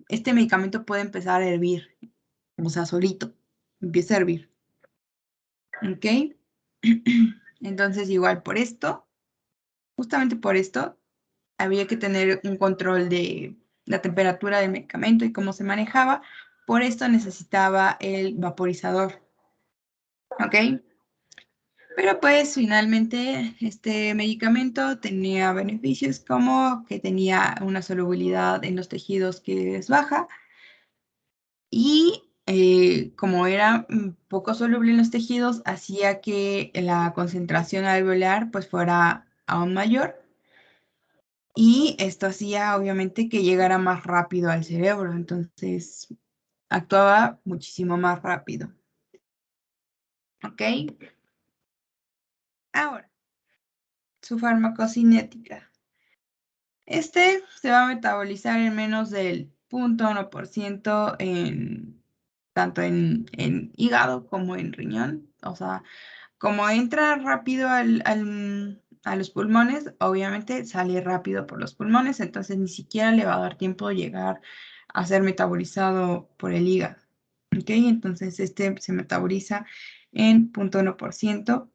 medicamento puede empezar a hervir, o sea, solito, empieza a hervir. ¿Ok? Entonces, igual justamente por esto, había que tener un control de la temperatura del medicamento y cómo se manejaba. Por esto necesitaba el vaporizador. ¿Ok? Pero pues finalmente este medicamento tenía beneficios como que tenía una solubilidad en los tejidos que es baja, y como era poco soluble en los tejidos, hacía que la concentración alveolar pues fuera aún mayor, y esto hacía obviamente que llegara más rápido al cerebro, entonces actuaba muchísimo más rápido. ¿Ok? Ahora, su farmacocinética. Se va a metabolizar en menos del 0.1% en tanto en hígado como en riñón. O sea, como entra rápido a los pulmones, obviamente sale rápido por los pulmones, entonces ni siquiera le va a dar tiempo de llegar a ser metabolizado por el hígado. ¿Ok? Entonces se metaboliza en 0.1%.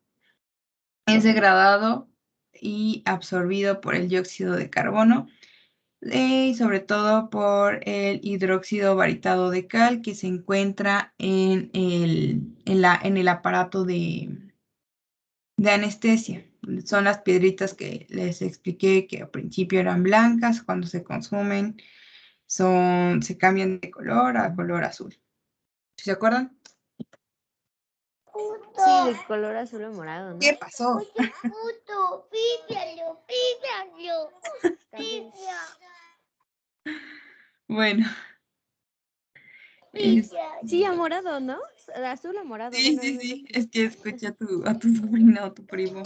Es degradado y absorbido por el dióxido de carbono y sobre todo por el hidróxido baritado de cal que se encuentra en el aparato de anestesia. Son las piedritas que les expliqué que al principio eran blancas, cuando se consumen se cambian de color a color azul. ¿Se acuerdan? Sí, de color azul o morado, ¿no? ¿Qué pasó? Puto, píllalo. Bueno. Sí, a morado, ¿no? Azul o morado. Sí, Bueno, sí, no sé. sí. Es que escuché a tu sobrino o tu primo.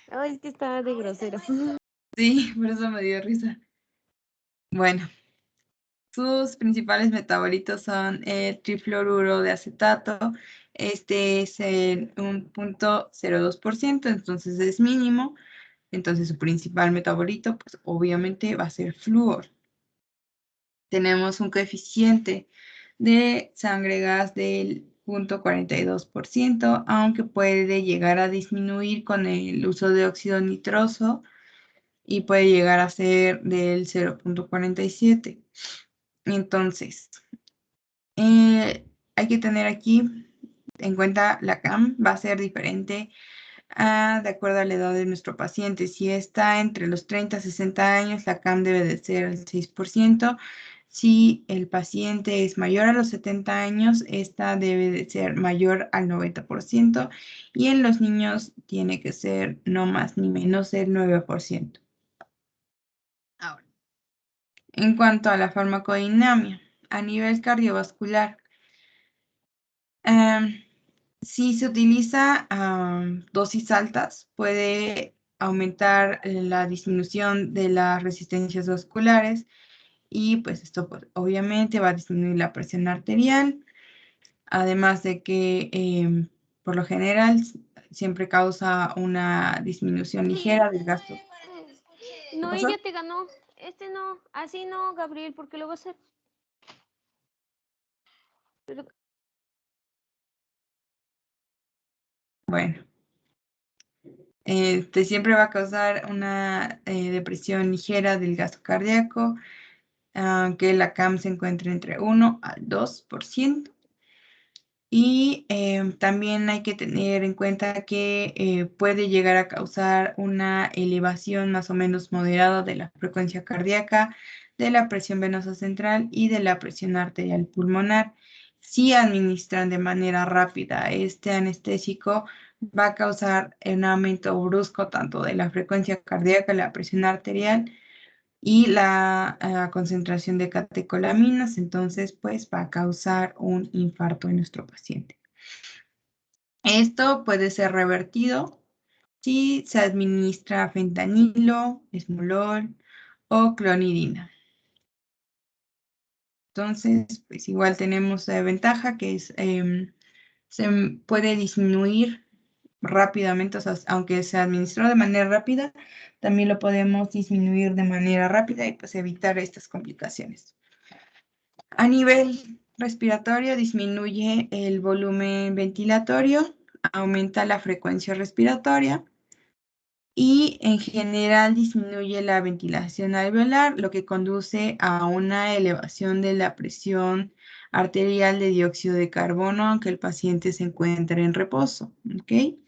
Ay, es que está de grosero. Sí, por eso me dio risa. Bueno, sus principales metabolitos son el trifluoruro de acetato. Este es en un 0.02%, entonces es mínimo. Entonces su principal metabolito, pues obviamente va a ser flúor. Tenemos un coeficiente de sangre gas del 0.42%, aunque puede llegar a disminuir con el uso de óxido nitroso y puede llegar a ser del 0.47. Entonces, hay que tener aquí en cuenta la CAM, va a ser diferente de acuerdo a la edad de nuestro paciente. Si está entre los 30 y 60 años, la CAM debe de ser el 6%. Si el paciente es mayor a los 70 años, esta debe de ser mayor al 90%. Y en los niños tiene que ser no más ni menos del 9%. Ahora, en cuanto a la farmacodinamia, a nivel cardiovascular, si se utiliza dosis altas, puede aumentar la disminución de las resistencias vasculares y pues esto pues, obviamente va a disminuir la presión arterial, además de que por lo general siempre causa una disminución ligera del gasto. No, pasó? ella te ganó. Este no. Así no, Gabriel, porque lo va a hacer. Pero... Bueno. Siempre va a causar una depresión ligera del gasto cardíaco, aunque la CAM se encuentre entre 1 al 2%. Y también hay que tener en cuenta que puede llegar a causar una elevación más o menos moderada de la frecuencia cardíaca, de la presión venosa central y de la presión arterial pulmonar. Si administran de manera rápida este anestésico, va a causar un aumento brusco tanto de la frecuencia cardíaca, la presión arterial y la concentración de catecolaminas, entonces pues va a causar un infarto en nuestro paciente. Esto puede ser revertido si se administra fentanilo, esmolol o clonidina. Entonces, pues igual tenemos la ventaja que es, se puede disminuir rápidamente, o sea, aunque se administró de manera rápida, también lo podemos disminuir de manera rápida y pues evitar estas complicaciones. A nivel respiratorio, disminuye el volumen ventilatorio, aumenta la frecuencia respiratoria y en general disminuye la ventilación alveolar, lo que conduce a una elevación de la presión arterial de dióxido de carbono, aunque el paciente se encuentre en reposo. ¿Okay?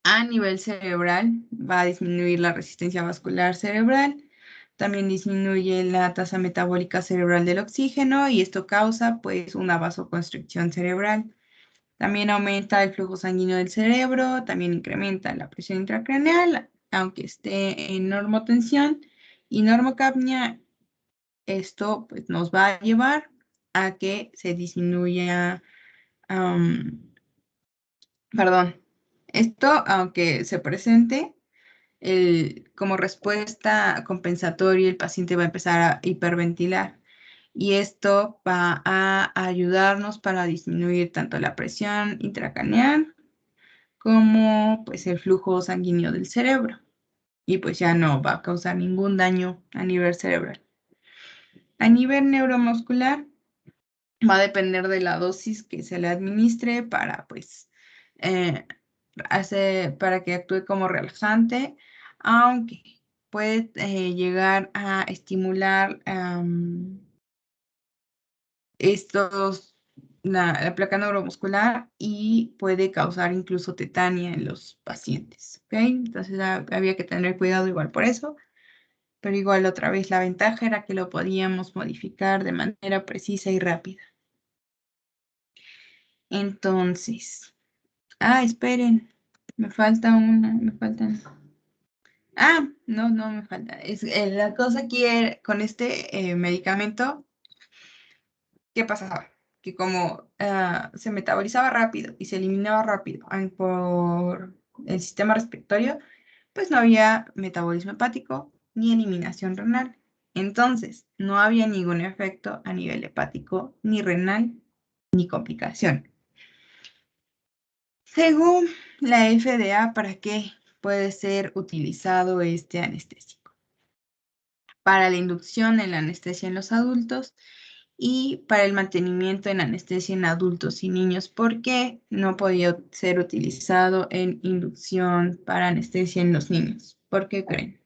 A nivel cerebral, va a disminuir la resistencia vascular cerebral, también disminuye la tasa metabólica cerebral del oxígeno y esto causa pues una vasoconstricción cerebral. También aumenta el flujo sanguíneo del cerebro, también incrementa la presión intracraneal, aunque esté en normotensión y normocapnia. Esto pues, nos va a llevar a que se disminuya, esto aunque se presente como respuesta compensatoria, el paciente va a empezar a hiperventilar. y esto va a ayudarnos para disminuir tanto la presión intracraneal como pues el flujo sanguíneo del cerebro, y pues ya no va a causar ningún daño a nivel cerebral. A nivel neuromuscular va a depender de la dosis que se le administre para pues para que actúe como relajante, aunque puede llegar a estimular la placa neuromuscular y puede causar incluso tetania en los pacientes, ¿ok? Entonces había que tener cuidado igual por eso, pero igual otra vez la ventaja era que lo podíamos modificar de manera precisa y rápida. Entonces, esperen, me faltan. No me falta. La cosa aquí con este medicamento, ¿qué pasaba? Que como se metabolizaba rápido y se eliminaba rápido por el sistema respiratorio, pues no había metabolismo hepático ni eliminación renal. Entonces, no había ningún efecto a nivel hepático, ni renal, ni complicación. Según la FDA, ¿para qué puede ser utilizado este anestésico? Para la inducción en la anestesia en los adultos y para el mantenimiento en anestesia en adultos y niños. ¿Por qué no podía ser utilizado en inducción para anestesia en los niños? ¿Por qué creen?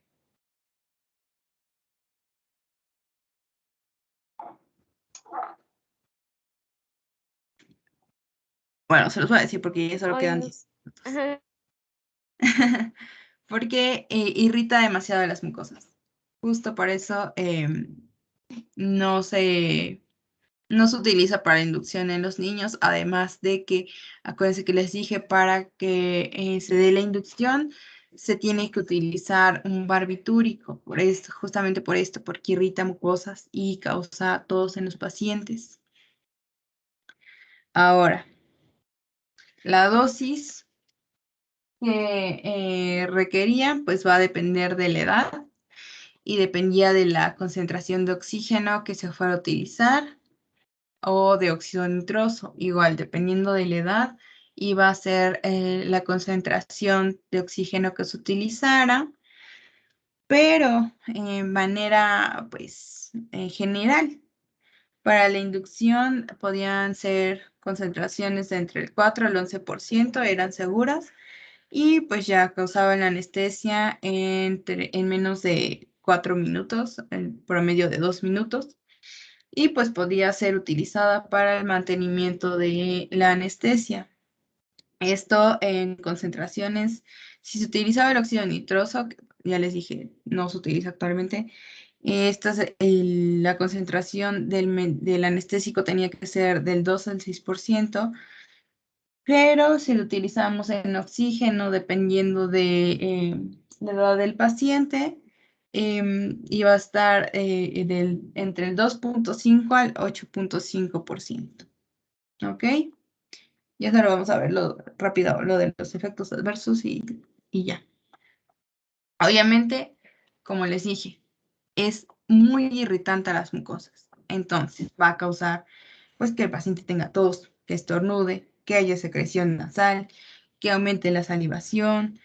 Bueno, se los voy a decir porque ya solo Ay, quedan no. 10. Ajá. Porque irrita demasiado las mucosas. Justo por eso no se utiliza para inducción en los niños, además de que, acuérdense que les dije, para que se dé la inducción, se tiene que utilizar un barbitúrico, justamente por esto, porque irrita mucosas y causa tos en los pacientes. Ahora, la dosis que requería, pues va a depender de la edad y dependía de la concentración de oxígeno que se fuera a utilizar, o de óxido nitroso. Igual, dependiendo de la edad, iba a ser la concentración de oxígeno que se utilizara, pero en manera, pues, general. Para la inducción podían ser concentraciones de entre el 4 al 11%, eran seguras, y pues ya causaban la anestesia en menos de 4 minutos, en promedio de 2 minutos. Y pues podía ser utilizada para el mantenimiento de la anestesia. Esto en concentraciones, si se utilizaba el óxido nitroso, ya les dije, no se utiliza actualmente, la concentración del anestésico tenía que ser del 2 al 6%, pero si lo utilizamos en oxígeno, dependiendo de la edad del paciente, iba a estar entre el 2.5 al 8.5%. ¿Ok? Ya solo vamos a ver rápido lo de los efectos adversos y ya. Obviamente, como les dije, es muy irritante a las mucosas. Entonces, va a causar pues que el paciente tenga tos, que estornude, que haya secreción nasal, que aumente la salivación,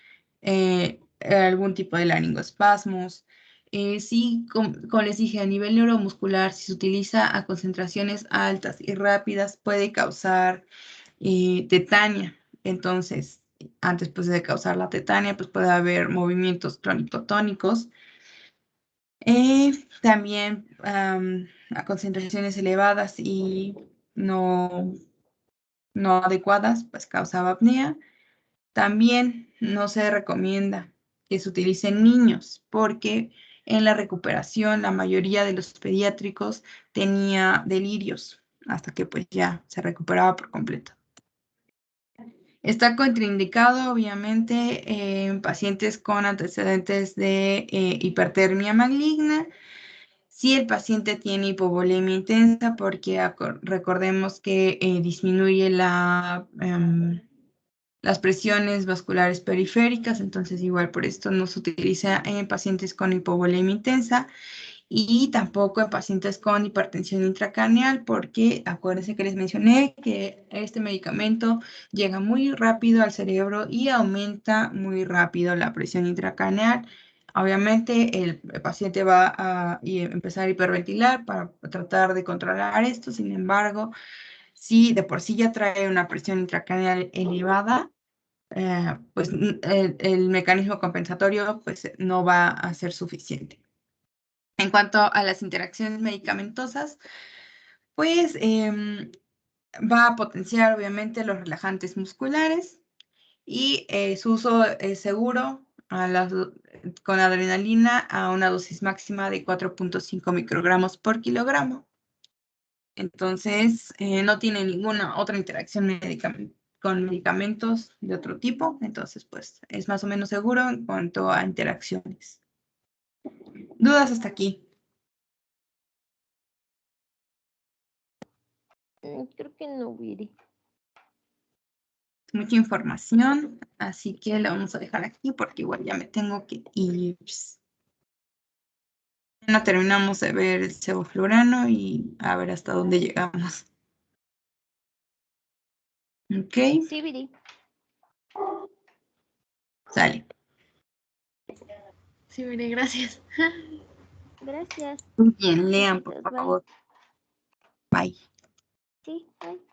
algún tipo de laringoespasmos. Sí, como les dije, a nivel neuromuscular, si se utiliza a concentraciones altas y rápidas, puede causar tetania. Entonces, antes pues, de causar la tetania, pues puede haber movimientos clonicotónicos. También a concentraciones elevadas y no adecuadas, pues causaba apnea. También no se recomienda que se utilice en niños porque en la recuperación la mayoría de los pediátricos tenía delirios hasta que pues ya se recuperaba por completo. Está contraindicado, obviamente, en pacientes con antecedentes de hipertermia maligna. Si el paciente tiene hipovolemia intensa, porque recordemos que disminuye las presiones vasculares periféricas, entonces igual por esto no se utiliza en pacientes con hipovolemia intensa. y tampoco en pacientes con hipertensión intracraneal, porque acuérdense que les mencioné que este medicamento llega muy rápido al cerebro y aumenta muy rápido la presión intracraneal. Obviamente el paciente va a empezar a hiperventilar para tratar de controlar esto. Sin embargo, si de por sí ya trae una presión intracraneal elevada, pues el mecanismo compensatorio pues, no va a ser suficiente. En cuanto a las interacciones medicamentosas, pues va a potenciar obviamente los relajantes musculares y su uso es seguro con adrenalina a una dosis máxima de 4.5 microgramos por kilogramo. Entonces, no tiene ninguna otra interacción con medicamentos de otro tipo. Entonces, pues, es más o menos seguro en cuanto a interacciones. ¿Dudas hasta aquí? Creo que no, Viri. Mucha información, así que la vamos a dejar aquí porque igual ya me tengo que ir. No terminamos de ver el sevoflurano y a ver hasta dónde llegamos. Ok, Sí, Viri. sale. Sí, mire, gracias. Gracias. Muy bien, lean por Besitos, bye. favor. Bye. Sí, bye.